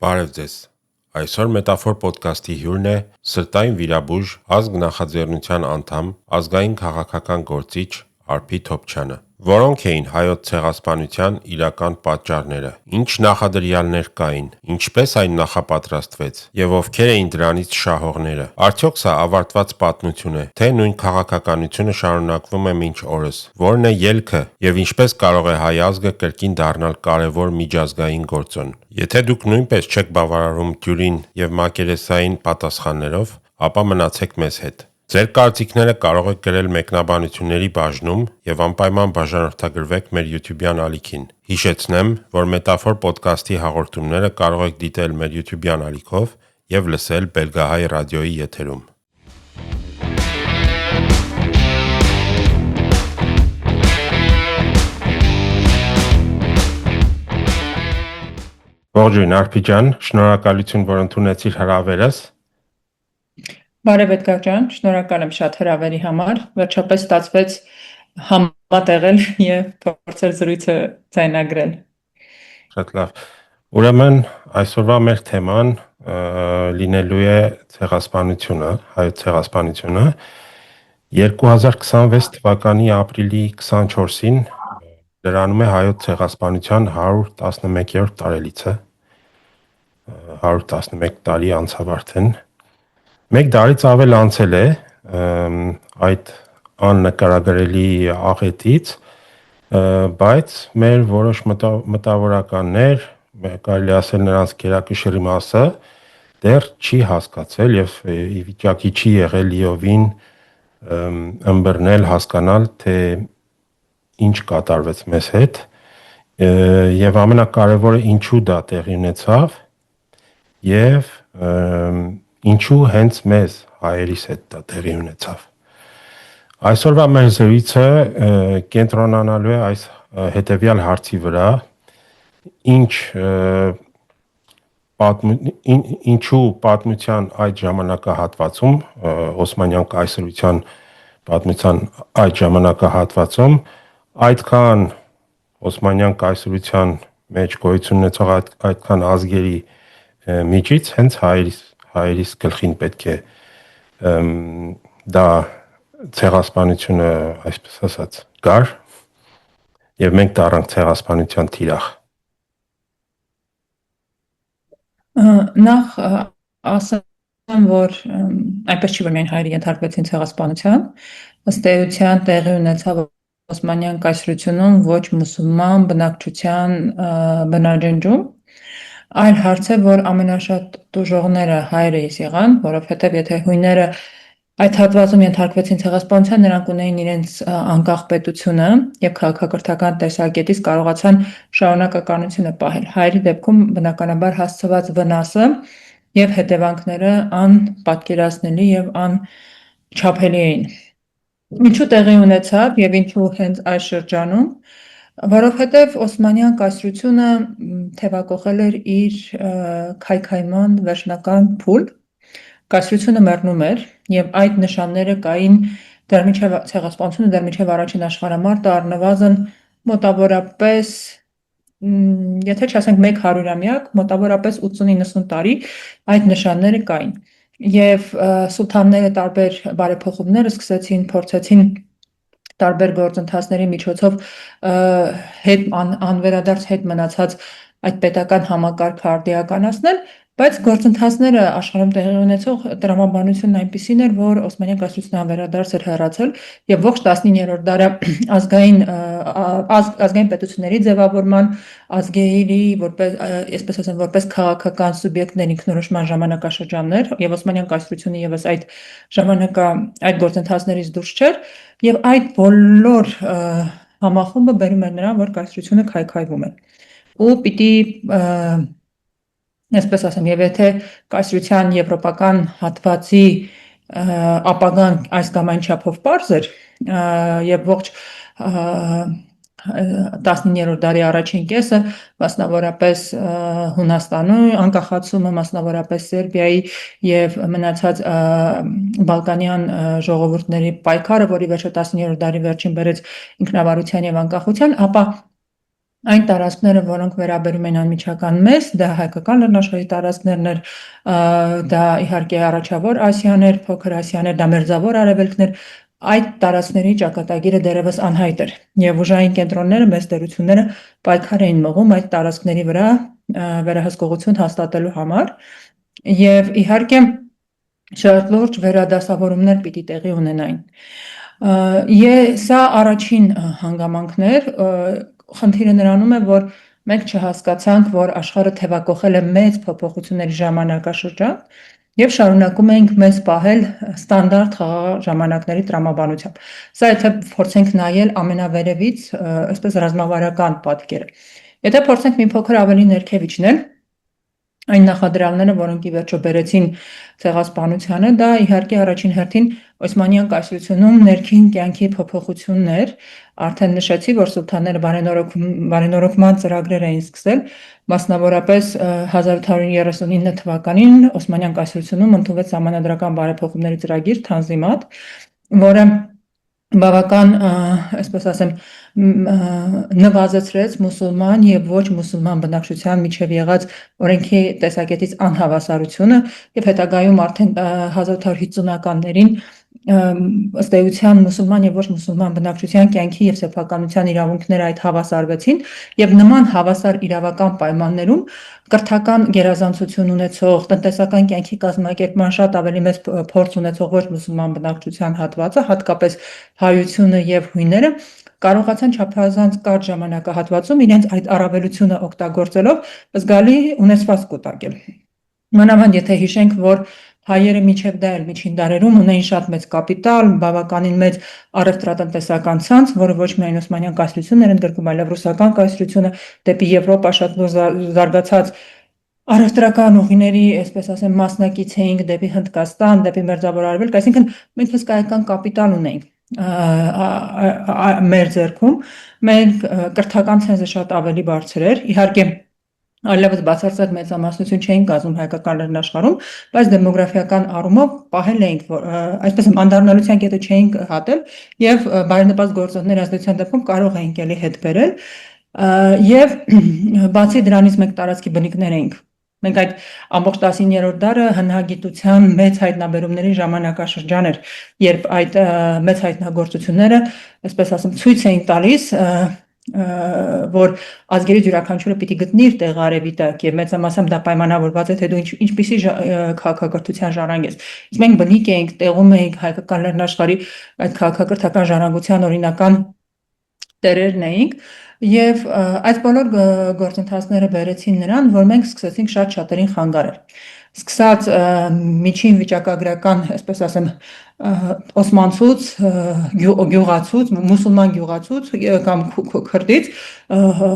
Բարև ձեզ։ Այսօր Մետաֆոր պոդքասթի հյուրն է սրտային վիրաբույժ, ազգ նախաձեռնության անդամ, ազգային քաղաքական գործիչ Արփի Թոփչյանը։ Որոնք էին հայոց ցեղասպանության իրական պատճառները, ինչ նախադրյալներ կային, ինչպես այն նախապատրաստվեց եւ ովքեր էին դրանից շահողները։ Արդյոք սա ավարտված պատմություն է, թե նույն քաղաքականությունը շարունակվում է մինչ օրս, որն է ելքը եւ ինչպես կարող է հայ ազգը կրկին դառնալ կարևոր միջազգային գործոն։ Եթե դուք նույնպես չեք բավարարում դյուրին եւ մակերեսային պատասխաններով, ապա մնացեք մեզ հետ։ Ձեր կարծիքները կարող եք գրել մեկնաբանությունների բաժնում եւ անպայման բաժանորդագրվեք մեր YouTube-յան ալիքին։ Հիշեցնեմ, որ Մետաֆոր պոդքասթի հաղորդումները կարող եք դիտել մեր YouTube-յան ալիքով եւ լսել Բելգահայ ռադիոյի եթերում։ Ողջույն Արփի ջան, շնորհակալություն, որ ընդունեցիր հրավերս։ Բարև Էդգար ջան, շնորհակալ եմ շատ հրավերի համար։ Վերջապես ստացվեց համատեղել եւ փորձել զրույցը ձայնագրել։ Շատ լավ։ Ուրեմն այսօրվա մեր թեման լինելու է ցեղասպանությունը, հայոց ցեղասպանությունը։ 2026 թվականի ապրիլի 24-ին լրանում է հայոց ցեղասպանության 111-րդ տարելիցը։ 111 տարի անցավ արդեն։ Մեկ դարից ավել անցել է այդ աննկարագրելի աղետից, բայց մեր որոշ մտավորականներ, կարելի ասել նրանց գերակշռի մասը, դեռ չի հասկացել եւ ի վիճակի չի եղել լիովին ըմբռնել, հասկանալ, թե ինչ կատարվեց մեզ հետ եւ ամենակարևորը ինչու դա տեղի ունեցավ եւ ինչու հենց մեզ հայերիս հետ դա տեղի ունեցավ։ Այսօրվա մեր զրույցը կենտրոնանալու է այս հետեւյալ հարցի վրա. ինչու պատմության այդ ժամանակահատվածում, Օսմանյան կայսրության պատմության այդ ժամանակահատվածում այդքան Օսմանյան կայսրության մեջ գոյություն ունեցող այդքան ազգերի միջից հենց հայերիս գլխին պետք է դա ցեղասպանությունը, այսպես ասած, գար եւ մենք դառանք ցեղասպանության թիրախ։ Նախ ասեմ, որ այնպես չի, որ միայն հայերը ենթարկվեցին ցեղասպանության, ըստ էության տեղի ունեցավ Օսմանյան կայսրությունում ոչ մուսուլման բնակչության բնաջնջում։ Այլ հարց է, որ ամենաշատ տուժողները հայերս եղան, որովհետև եթե հույները այդ հատվածում ենթարկվեցին ցեղասպանության, նրանք ունեին իրենց անկախ պետությունը եւ քաղաքակրթական տեսակետից կարողացան շարունակականությունը պահել։ Հայերի դեպքում բնականաբար հասցված վնասը եւ հետևանքները անպատկերացնելի եւ անչափելի էին։ Ինչու տեղի ունեցավ եւ ինչու հենց այս շրջանում, որովհետև Օսմանյան կայսրությունը թևակողել էր իր քայքայման վերջնական փուլ, կայսրությունը մեռնում էր եւ այդ նշանները կային դեռ մինչեւ ցեղասպանությունը, դեռ մինչեւ առաջին աշխարհամարտը, առնվազն մոտավորապես, եթե չասենք 100-ամյակ, մոտավորապես 80-90 տարի այդ նշանները կային։ Եվ սուլթանները տարբեր բարեփոխումներ սկսեցին, փորձեցին տարբեր գործընթացների միջոցով անվերադարձ հետ մնացած այդ պետական համակարգը արդիականացնել, բայց գործընթացները աշխարհում տեղի ունեցող տրամաբանությունն այնպիսին էր, որ Օսմանյան կայսրությունը անվերադարձ էր հեռացել եւ ողջ 19-րդ դարը ազգային պետությունների ձևավորման, ազգերի որպես, այսպես ասեմ, որպես քաղաքական սուբյեկտներ ինքնորոշման ժամանակաշրջաններ եւ Օսմանյան կայսրությունը եւս այդ ժամանակա այդ գործընթացներից դուրս չէր եւ այդ բոլոր համախումբը բերում էր նրան, որ կայսրությունը քայքայվում է։ Ու պիտի այսպես ասեմ, եւ եթե կայսրության եվրոպական հատվածի ապագան այս կամ այն չափով պարզ էր եւ ողջ 19-րդ դարի առաջին կեսը, մասնավորապես Հունաստանում անկախացումը, մասնավորապես Սերբիայի եւ մնացած բալկանյան ժողովուրդների պայքարը, որի վերջը 19-րդ դարի վերջին բերեց ինքնավարության եւ անկախության, ապա Այն տարածքները, որոնք վերաբերում են անմիջական մեզ, դա հայկական լեռնաշխարհի տարածքներն էր, դա իհարկե առաջավոր Ասիաներ, փոքր Ասիաներ, դա մերձավոր արևելքներ, այդ տարածքների ճակատագիրը դեռևս անհայտ էր եւ ուժային կենտրոնները, մեծ տերությունները պայքար էին մղում այդ տարածքների վրա վերահսկողություն հաստատելու համար եւ իհարկե շատ լուրջ վերադասավորումներ պիտի տեղի ունենային։ Սա առաջին հանգամանքն էր, խնդիրը նրանում է, որ մենք չհասկացանք, որ աշխարհը թևակողել է մեծ փոփոխությունների ժամանակաշրջան եւ շարունակում ենք մեզ պահել ստանդարտ խաղաղ ժամանակների տրամաբանությամբ։ Սա եթե փորձենք նայել ամենավերևից, այսպես ռազմավարական պատկերը։ Եթե փորձենք մի փոքր ավելի ներքև իջնել, այն նախադրյալները, որոնք ի վերջո բերեցին ցեղասպանությանը, դա իհարկե առաջին հերթին Օսմանյան կայսրությունում ներքին կյանքի փոփոխություններ, արդեն նշեցի, որ սուլթանները բարենորոգման ծրագրեր էին սկսել, մասնավորապես 1839 թվականին Օսմանյան կայսրությունում ընդունվեց սահմանադրական բարեփոխումների ծրագիր Թանզիմատ, որը բավական, այսպես ասեմ, նվազեցրեց մուսուլման եւ ոչ մուսուլման բնակչության միջև եղած օրենքի տեսակետից անհավասարությունը եւ հետագայում արդեն 1850-ականներին ըստ էության մուսուլման եւ ոչ մուսուլման բնակչության կյանքի եւ սեփականության իրավունքները այդ հավասարվեցին եւ նման հավասար իրավական պայմաններում կրթական գերազանցություն ունեցող տնտեսական կյանքի կազմակերպման շատ ավելի մեծ փորձ ունեցող ոչ մուսուլման բնակչության հատվածը, հատկապես հայությունը եւ հույները կարողացան չափազանց կարճ ժամանակահատվածում իրենց այդ առավելությունը օգտագործելով զգալի ունեցված կուտակել։ Մանավանդ եթե հիշենք, որ հայերը մինչև դա էլ միջին դարերում ունեին շատ մեծ կապիտալ, բավականին մեծ առևտրատնտեսական ցանց, որը ոչ միայն Օսմանյան կայսրությունն էր ընդգրկում, այլև ռուսական կայսրությունը դեպի Եվրոպա շատ զարգացած առևտրական ուղիների, այսպես ասեմ, մասնակից էինք դեպի Հնդկաստան, դեպի Մերձավոր Արևելք, այսինքն մենք հսկայական կապիտալ ունեինք մեր ձեռքում, մեր կրթական ցենզը շատ ավելի բարձր էր, իհարկե այլևս բացարձակ մեծամասնություն չէին կազմում հայկական լեռնաշխարհում, բայց դեմոգրաֆիական առումով պահել էինք, այսպես անդառնալության կետը չէինք հատել եւ բարենպաստ գործոնների ազդեցության դեպքում կարող էինք էլի հետ բերել եւ բացի դրանից մենք տարածքի բնիկներ էինք։ Մենք այդ ամբողջ 19-րդ դարը հնագիտության մեծ հայտնաբերումների ժամանակաշրջան էր, երբ այդ մեծ հայտնագործությունները, այսպես ասեմ, ցույց էին տալիս, որ ազգերի յուրաքանչյուրը պիտի գտնի իր տեղը արևի տակ եւ մեծամասամբ դա պայմանավորված է, թե դու ինչպիսի քաղաքակրթության ժառանգ ես։ Իսկ մենք բնիկ էինք, տեղում էինք հայկական լեռնաշխարհի այդ քաղաքակրթական ժառանգության օրինական տերերն էինք եւ այդ բոլոր գործընթացները բերեցին նրան, որ մենք սկսեցինք շատ շատերին խանգարել։ Սկսած միջին վիճակագրական, այսպես ասեմ, օսմանցուց, գյուղացուց, մուսուլման գյուղացուց կամ քրդից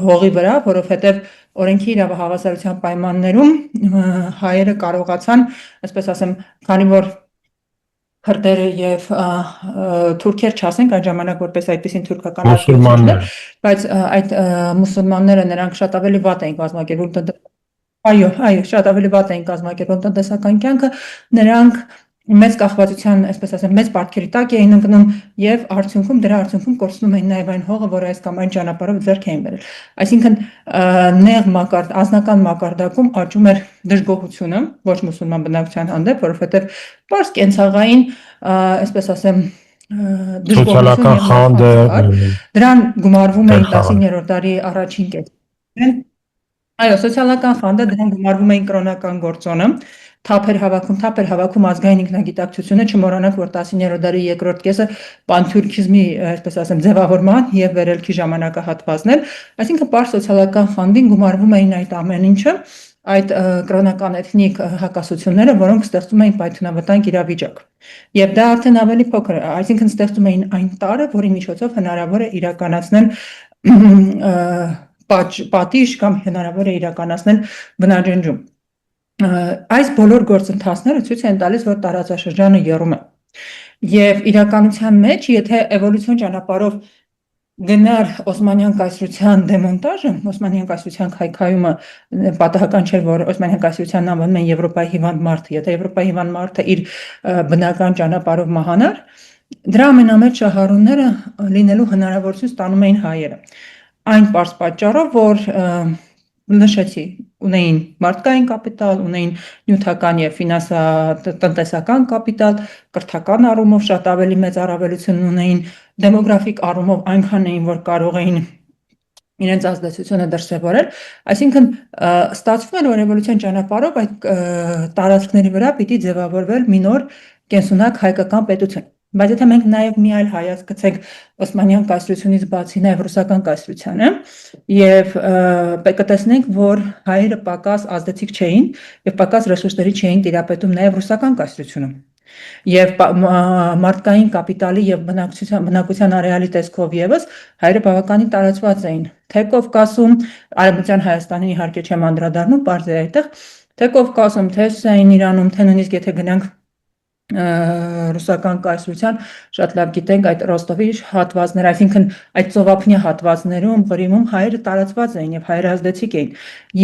հողի վրա, որովհետեւ օրենքի իրավահավասարության պայմաններում հայերը կարողացան, այսպես ասեմ, քանի որ քրդերը եւ թուրքեր չասենք այդ ժամանակ որպես այդպեսին թուրքական մուսուլմաններ, բայց այդ մուսուլմանները նրանք շատ ավելի վատ էին կազմակերպում այո, շատ ավելի վատ էին կազմակերպում տնտեսական կյանքը, նրանք մեծ կախվածության, այսպես ասեմ, մեծ պարտքերի տակ էին ընկնում եւ դրա արդյունքում կորցնում էին նաեւ այն հողը, որը այս կամ այն ճանապարհով ձեռք էին բերել։ Այսինքն նեղ անձնական մակարդակում աճում էր դժգոհությունը ոչ մուսուլման բնակչության հանդեպ, որովհետեւ պարզ կենցաղային, այսպես ասեմ, սոցիալական խանդը դրան գումարվում էին 19-րդ դարի առաջին կեսերին։ Այո, սոցիալական խանդը դրան գումարվում էին կրոնական գործոնը, թափեր հավաքում ազգային ինքնագիտակցությունը, չմոռանանք, որ 19-րդ դարի երկրորդ կեսը պանթյուրքիզմի, այսպես ասեմ, ձևավորման եւ վերելքի ժամանակահատվածն էր, այսինքն պարզ սոցիալական խանդին գումարվում էին այդ ամեն ինչը, այդ կրոնական էթնիկ հակասությունները, որոնք ստեղծում էին պայթունավտանգ իրավիճակ։ Եվ դա արդեն ավելի փոքր, այսինքն ստեղծում էին այն տարը, որի միջոցով հնարավոր է իրականացնել պատիժ կամ հնարավոր է իրականացնել բնաջնջում։ Այս բոլոր գործընթացները ցույց են տալիս, որ տարածաշրջանը եռում է։ Եվ իրականության մեջ, եթե էվոլյուցիոն ճանապարհով գնար Օսմանյան կայսրության դեմոնտաժը, Օսմանյան կայսրության քայքայումը պատահական չէր, որ Օսմանյան կայսրությանն անվանում են Եվրոպայի հիվանդ մարդը, եթե Եվրոպայի հիվանդ մարդը իր բնական ճանապարհով մահանար, դրա ամենամեծ շահառուները լինելու հնարավորություն ստանում էին հայերը։ այն պարզ պատճառով, որ նշեցի, ունեին մարդկային կապիտալ, ունեին նյութական եւ տնտեսական կապիտալ, կրթական առումով շատ ավելի մեծ առավելություն ունեին, դեմոգրաֆիկ առումով այնքան էին, որ կարող էին իրենց ազդեցությունը դրսևորել, այսինքն ստացվում էր, որ էվոլյուցիոն ճանապարհով այդ տարածքների վրա պիտի ձևավորվեր մի նոր կենսունակ հայկական պետություն։ Բայց եթե մենք նաև մի այլ հայացք գցենք Օսմանյան կայսրությունից բացի նաև ռուսական կայսրությանը եւ կտեսնենք, որ հայերը պակաս ազդեցիկ չէին եւ պակաս ռեսուրսների չէին տիրապետում նաև ռուսական կայսրությունում։ Եվ մարդկային կապիտալի եւ բնակության արեալի տեսքով եւս հայերը բավականին տարածված էին թե Կովկասում, Արևմտյան Հայաստանին իհարկե չեմ անդրադառնում, բարձր է այդտեղ, թե Կովկասում, թե Հյուսիսային Իրանում, թե նույնիսկ եթե գնանք ռուսական կայսրության, շատ լավ գիտենք այդ Ռոստովի հատվածներ, այսինքն այդ ծովափնյա հատվածներում, Ղրիմում հայերը տարածված էին եւ հայերը ազդեցիկ էին։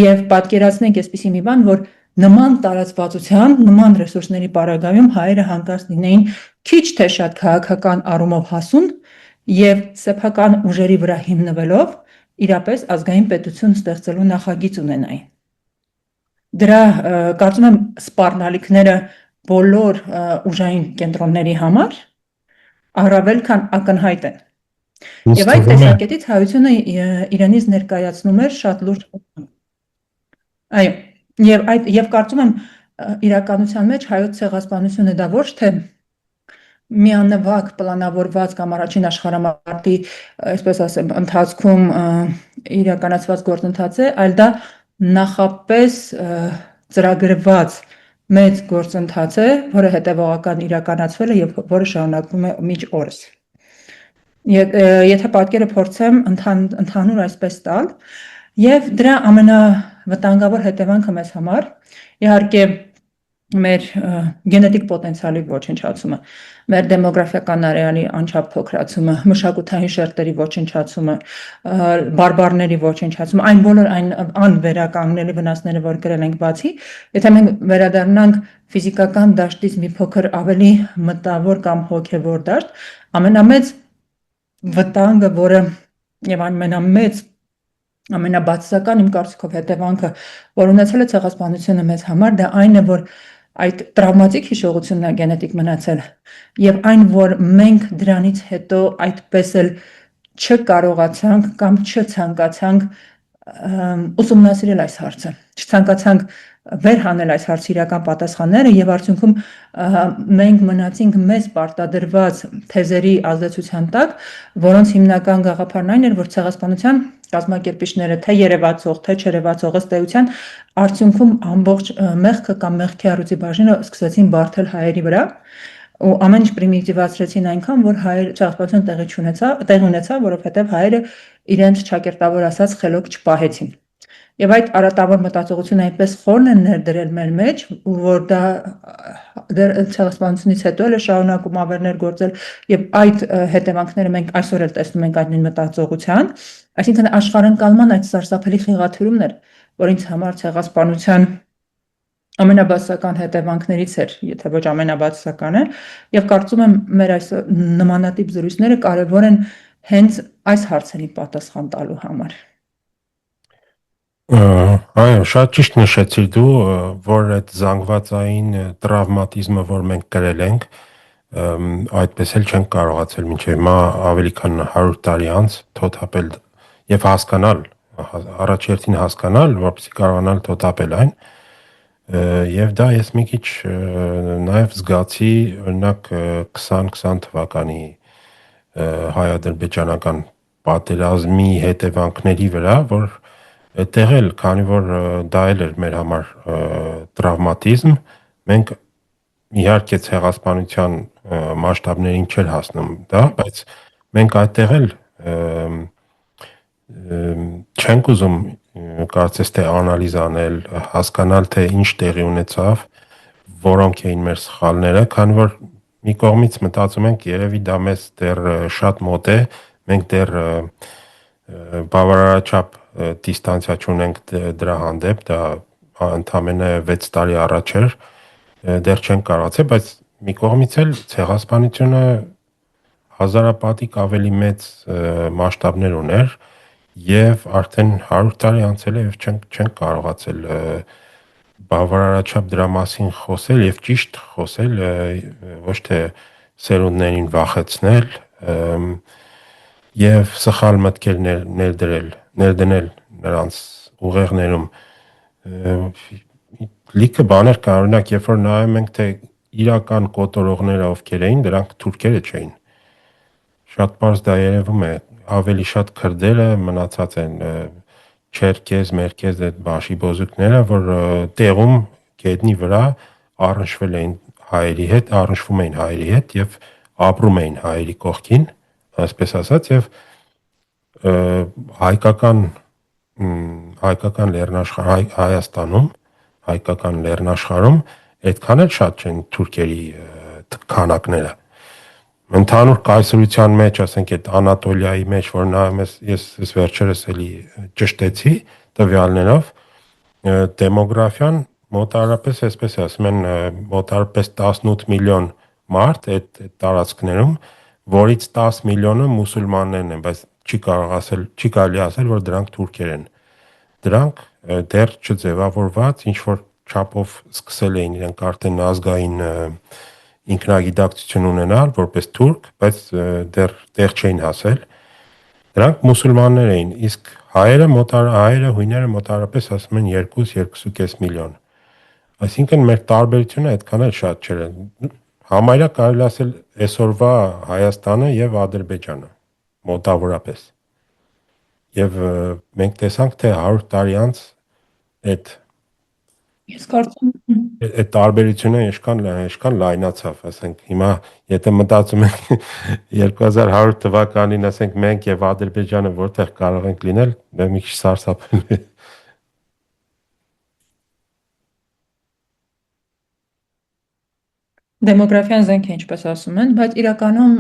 Եվ պատկերացնենք այսպիսի մի բան, որ նման տարածվածության, նման ռեսուրսների պարագայում հայերը հանկարծ լինեին քիչ թե շատ քաղաքական առումով հասուն եւ սեփական ուժերի վրա հիմնվելով իրապես ազգային պետություն ստեղծելու նախագիծ ունենային։ Դրա կարծում եմ սպառնալիքները բոլոր ուժային կենտրոնների համար առավել քան ակնհայտ են։ Եվ այդ տեսակետից հայությունը իրենից ներկայացնում էր շատ լուրջ։ Այո, եւ կարծում եմ իրականության մեջ հայոց ցեղասպանությունը դա ոչ թե միանվագ պլանավորված կամ առաջին աշխարհամարտի, այսպես ասեմ, ընթացքում իրականացված գործընթաց է, այլ դա նախապես ծրագրված մեծ գործընթաց է, որը հետևողական իրականացվել է եւ որը շարունակվում է մինչ օրս։ Եթե պատկերը փորձեմ ընդհանուր այսպես տալ, եւ դրա ամենավտանգավոր հետևանքը մեզ համար իհարկե մեր գենետիկ պոտենցիալի ոչնչացումը, մեր դեմոգրաֆիական արեալի անչափ փոքրացումը, մշակութային շերտերի ոչնչացումը, բարբարների ոչնչացումը, այն բոլոր այն անվերականգնելի վնասները, որ գրել ենք բացի, եթե մենք վերադառնանք ֆիզիկական դաշտից մի փոքր ավելի մտավոր կամ հոգեվոր դաշտ, ամենամեծ վտանգը, որը եւ ամենամեծ ամենաբացասական իմ կարծիքով հետևանքը, որ ունեցել է ցեղասպանությունը մեզ համար, դա այն է, որ այդ տրավմատիկ հիշողությունն է գենետիկ մնացել եւ այն, որ մենք դրանից հետո այդպես էլ չկարողացանք կամ չցանկացանք ուսումնասիրել այս հարցը, չցանկացանք վերհանել այս հարցի իրական պատասխանները եւ արդյունքում մենք մնացինք մեզ պարտադրված թեզերի ազդեցության տակ, որոնց հիմնական գաղափարն այն էր, որ ցեղասպանության կազմակերպիչները թե երևացող, թե չերևացող ըստ էության արդյունքում ամբողջ մեղքը կամ մեղքի առյուծի բաժինը սկսեցին բարթել հայերի վրա ու ամեն ինչ պրիմիտիվացրեցին այնքան, որ ցեղասպանություն տեղի ունեցավ, որովհետև հայերը իրենց ճակերտավոր ասած խելոք չպահեցին։ Եվ այդ արատավոր մտածողությունը այնպես խորն են ներդրել մեր մեջ, որ դա ցեղասպանությունից հետո էլ է շարունակում ավերներ գործել եւ այդ հետևանքները մենք այսօր էլ տեսնում ենք այդ նույն մտածողության, այսինքն աշխարհընկալման այդ սարսափելի խեղաթյուրումն էր, որ ինձ համար ցեղասպանության ամենաբացասական հետևանքներից էր, եթե ոչ ամենաբացասականը, եւ կարծում եմ մեր այս նմանատիպ զրույցները կարեւոր են հենց այս հարցերին պատասխան տալու համար։ Այո, շատ ճիշտ նշեցիր դու, որ այդ զանգվածային տրավմատիզմը, որ մենք կրել ենք, այդպես էլ չենք կարողացել մինչև հիմա ավելի քան 100 տարի անց թոթափել եւ հասկանալ, առաջերտին հասկանալ, որպեսզի կարողանալ թոթափել այն։ Եվ դա ես մի քիչ նաեւ զգացի օրինակ 2020 թվականի հայ-ադրբեջանական պատերազմի հետևանքների վրա, որ այդտեղ էլ, քանի որ դա էլ էր մեր համար տրավմատիզմ, մենք իհարկե ցեղասպանության մասշտաբներին չէր հասնում դա, բայց մենք այդտեղ էլ չենք ուզում կարծես թե անալիզ անել, հասկանալ թե ինչ տեղի ունեցավ, որոնք էին մեր սխալները, քանի որ մի կողմից մտածում ենք երևի դա մեզ դեռ շատ մոտ է, մենք դեռ բավարարաչափ դիստանցիա չունենք դրա հանդեպ, դա ընդամենը 6 տարի առաջ էր, դեռ չենք կարողացել, բայց մի կողմից էլ ցեղասպանությունը հազարապատիկ ավելի մեծ մասշտաբներ ուներ եւ արդեն 100 տարի անցել է եւ չենք կարողացել բավարարաչափ դրա մասին խոսել եւ ճիշտ խոսել, ոչ թե սերունդներին վախեցնել եւ սխալ մտքեր ներդնել նրանց ուղեղներում լիքը բաներ կան, օրինակ, երբ որ նայում ենք, թե իրական կոտորողները ովքեր էին, դրանք թուրքերը չէին։ Շատ բարձ դա երևում է, ավելի շատ քրդերը մնացած են չերկեզ, մերկեզ այդ բաշի բոզուկները, որ տեղում գետնի վրա առնչվել էին հայերի հետ, առնչվում էին հայերի հետ եւ ապրում էին հայերի կողքին, այսպես ասած, եւ հայկական Հայաստանում, հայկական լեռնաշխարհում այդքան էլ շատ չեն թուրքերի քանակները։ Ընդհանուր կայսրության մեջ, ասենք այդ Անատոլիայի մեջ, որ նայում ես վերջերս էլի ճշտեցի տվյալներով, դեմոգրաֆիան մոտարապես այսպես է, ասում են մոտարապես 18 միլիոն մարդ այդ տարածքներում, որից 10 միլիոնը մուսուլմաններն են, բայց չի կարելի ասել, որ դրանք թուրքեր են։ Դրանք դեռ չձևավորված, ինչ որ չափով սկսել էին իրենք արդեն ազգային ինքնագիտակցություն ունենալ որպես թուրք, բայց դեռ տեղ չէին հասել։ Դրանք մուսուլմաններ էին, իսկ հայերը, հույները մոտարապես ասում են 2-2.5 միլիոն։ Այսինքն մեր տարբերությունը այդքան էլ շատ չէր։ Համարյա կարելի ասել այսօրվա Հայաստանը եւ Ադրբեջանը մոտավորապես։ Եվ մենք տեսանք, թե 100 տարի անց Ես կարծում եմ այդ տարբերությունը ինչքան լայնացավ, ասենք հիմա եթե մտածում ենք 2100 թվականին, ասենք մենք եւ Ադրբեջանը որտեղ կարող ենք լինել, դա մի քիչ սարսափել է։ Դեմոգրաֆիան զենք է, ինչպես ասում են, բայց իրականում,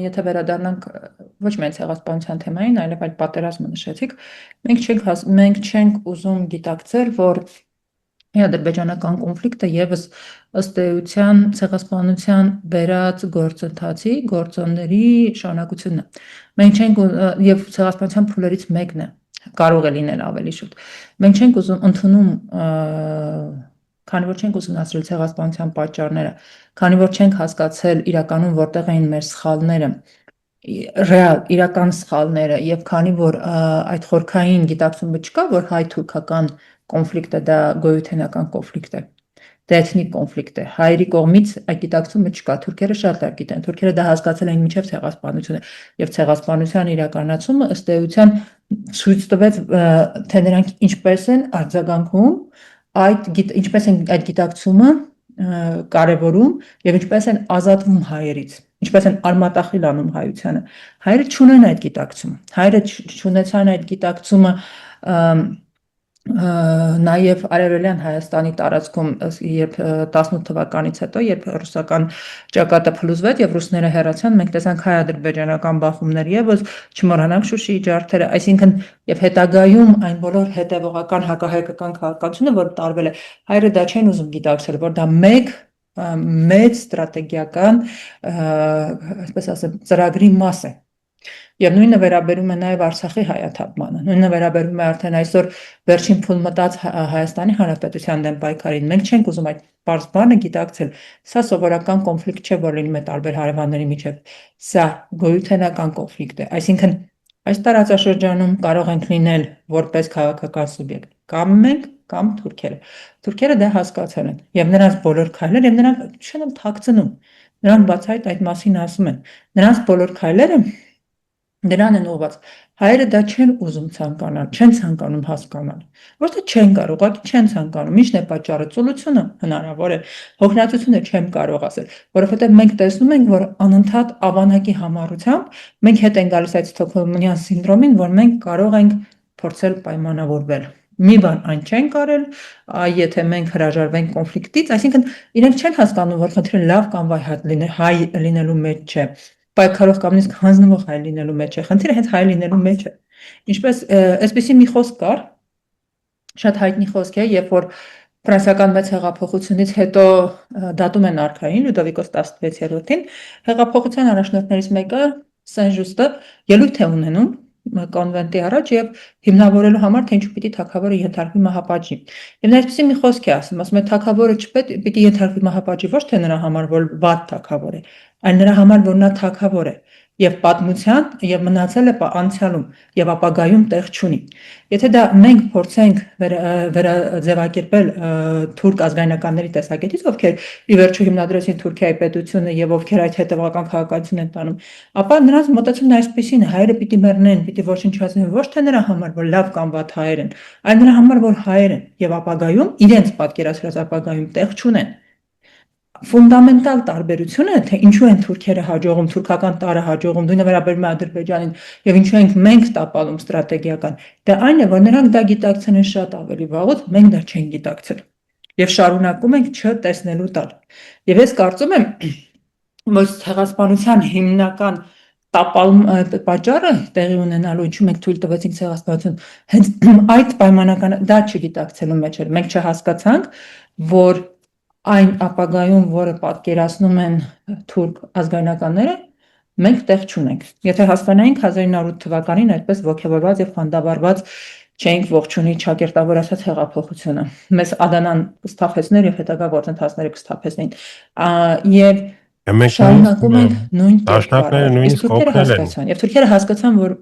եթե վերադառնանք ոչ միայն ցեղասպանության թեմային, այլև այլ պատերազմը նշեցիք, մենք չենք ուզում գիտակցել, որ ադրբեջանական կոնֆլիկտը եւս ըստ էության ցեղասպանության բերած գործընթացի, գործոնների շարունակությունն է։ Մենք չենք եւ ցեղասպանության փուլերից մեկն է, կարող է լինել ավելի շուտ։ Մենք չենք ուզում ընդունում քանի որ չենք ուսումնասիրել ցեղասպանության պատճառները, քանի որ չենք հասկացել իրականում որտեղ էին մեր սխալները, իրական սխալները, եւ քանի որ այդ խորքային գիտակցումը չկա, որ հայ-թուրքական կոնֆլիկտը դա գոյութենական կոնֆլիկտ է, դա էթնիկ կոնֆլիկտ է, հայերի կողմից այդ գիտակցումը չկա, թուրքերը շատ լավ գիտեն, թուրքերը դա հասկացել են մինչև ցեղասպանությունը եւ ցեղասպանության իրականացումը ըստ էության ցույց տվեց, թե նրանք ինչպես են արձագանքում ինչպես են այդ գիտակցումը կարևորում եւ ինչպես են ազատվում հայերից, ինչպես են արմատախիլ անում հայությանը։ Հայերը չունեն այդ գիտակցումը, հայերը չունեցան այդ գիտակցումը նաև Արևելյան Հայաստանի տարածքում, երբ 18 թվականից հետո, երբ ռուսական ճակատը փլուզվեց եւ ռուսները հեռացան, մենք տեսանք հայ-ադրբեջանական բախումներ եւս, չմոռանանք Շուշիի ջարդերը, այսինքն եւ հետագայում այն բոլոր հետևողական հակահայկական քաղաքականությունը, որ տարվել է, հայերը դա չեն ուզում գիտակցել, որ դա մեծ ստրատեգիական, այսպես ասեմ, ծրագրի մաս է։ Եվ նույնը վերաբերում է նաև Արցախի հայաթափմանը, նույնը վերաբերում է արդեն այսօր վերջին փուլ մտած Հայաստանի Հանրապետության դեմ պայքարին։ Մենք չենք ուզում այդ պարզ բանը գիտակցել։ Սա սովորական կոնֆլիկտ չէ, որ լինում է տարբեր հարևանների միջև։ Սա գոյութենական կոնֆլիկտ է։ Այսինքն այս տարածաշրջանում կարող ենք լինել որպես քաղաքական սուբյեկտ կամ մենք, կամ թուրքերը։ Թուրքերը դա հասկացել են եւ նրանց բոլոր քայլերը եւ նրանք չեն թաքցնում։ Նրանք բացահայտ այդ մասին ասում են։ Նրանց բոլոր քայլերը դրան են ուղղված։ Հայերը դա չեն ուզում ցանկանալ, չեն ցանկանում հասկանալ, որտեղ չեն կարող, ուղղակի չեն ցանկանում։ Ինչն է պատճառը? Ծուլությունը հնարավոր է, հոգնածությունը չեմ կարող ասել, որովհետև մենք տեսնում ենք, որ անընդհատ ավանակի համառությամբ մենք հետ են գալիս այդ Ստոկհոլմյան սինդրոմին, որ մենք կարող ենք փորձել պայմանավորվել։ Մի բան այն չեն կարել, եթե մենք հրաժարվենք կոնֆլիկտից, այսինքն իրենք չեն հասկանում, որ խնդիրը լավ կամ հայ լինելու մեջ չէ, պայքարող կամ նույնիսկ հանձնվող հայ լինելու մեջ է, խնդիրը հենց հայ լինելու մեջ է։ Ինչպես այսպեսի մի խոսք կար, շատ հայտնի խոսք է, երբ որ ֆրանսիական մեծ հեղափոխությունից հետո դատում են արքային Լյուդովիկոս 16-ին, հեղափոխության առաջնորդներից մեկը Սեն-Ժուստը ելույթ է ունենում կոնվենտի առաջ եւ հիմնավորելու համար թե ինչու պիտի թագավորը ենթարկվի մահապատժի։ Եվ նա այսպեսի մի խոսք է ասում է թագավորը պիտի ենթարկվի մահապատժի ոչ թե նրա համար, որ վատ թագավոր է, այլ նրա համար, որ նա թագավոր է եւ պատմության եւ մնացել է անցյալում եւ ապագայում տեղ չունի։ Եթե դա մենք փորձենք վերաձևակերպել թուրք ազգայնականների տեսակետից, ովքեր ի վերջո հիմնադրեցին Թուրքիայի պետությունը եւ ովքեր այդ հետևական քաղաքականություն են տանում, ապա նրանց մոտեցումն այսպեսին է՝ հայերը պիտի մեռնեն, պիտի ոչնչացնեն ոչ թե նրա համար, որ լավ կամ վատ հայեր են, այլ նրա համար, որ հայեր են եւ ապագայում իրենց պատկերացրած ապագայում տեղ չունեն։ Ֆունդամենտալ տարբերությունը, թե ինչու են թուրքերը հաջողում, թուրքական տարը հաջողում, նույնը վերաբերում է Ադրբեջանին եւ ինչու ենք մենք տապալում ստրատեգիական, դա այն է, որ նրանք դա գիտակցեն են շատ ավելի վաղուց, մենք դա չենք գիտակցել եւ շարունակում ենք չտեսնելու տալ։ Եվ ես կարծում եմ, որ ցեղասպանության հիմնական տապալում պատճառը տեղի ունենալու ինչու մենք թույլ տվեցինք ցեղասպանություն, հենց այդ պայմանական դա չգիտակցելու մեջ էր։ Մենք չհասկացանք, որ այն ապագայում, որը պատկերացնում են թուրք ազգայնականները, մենք տեղ չունենք։ Եթե հասկանայինք 1908 թվականին այդպես ոգևորված եւ խանդավառված չենք ողջունի ճակերտավոր ասած հեղափոխությունը։ Մեզ Ադանան կսթափեցներ եւ հետագա գործընթացները կսթափեցնեին։ Եվ Մենք շարունակում ենք նույն դաշնակները նույնիսկ օգնել են։ Եվ թուրքերը հասկացան, որ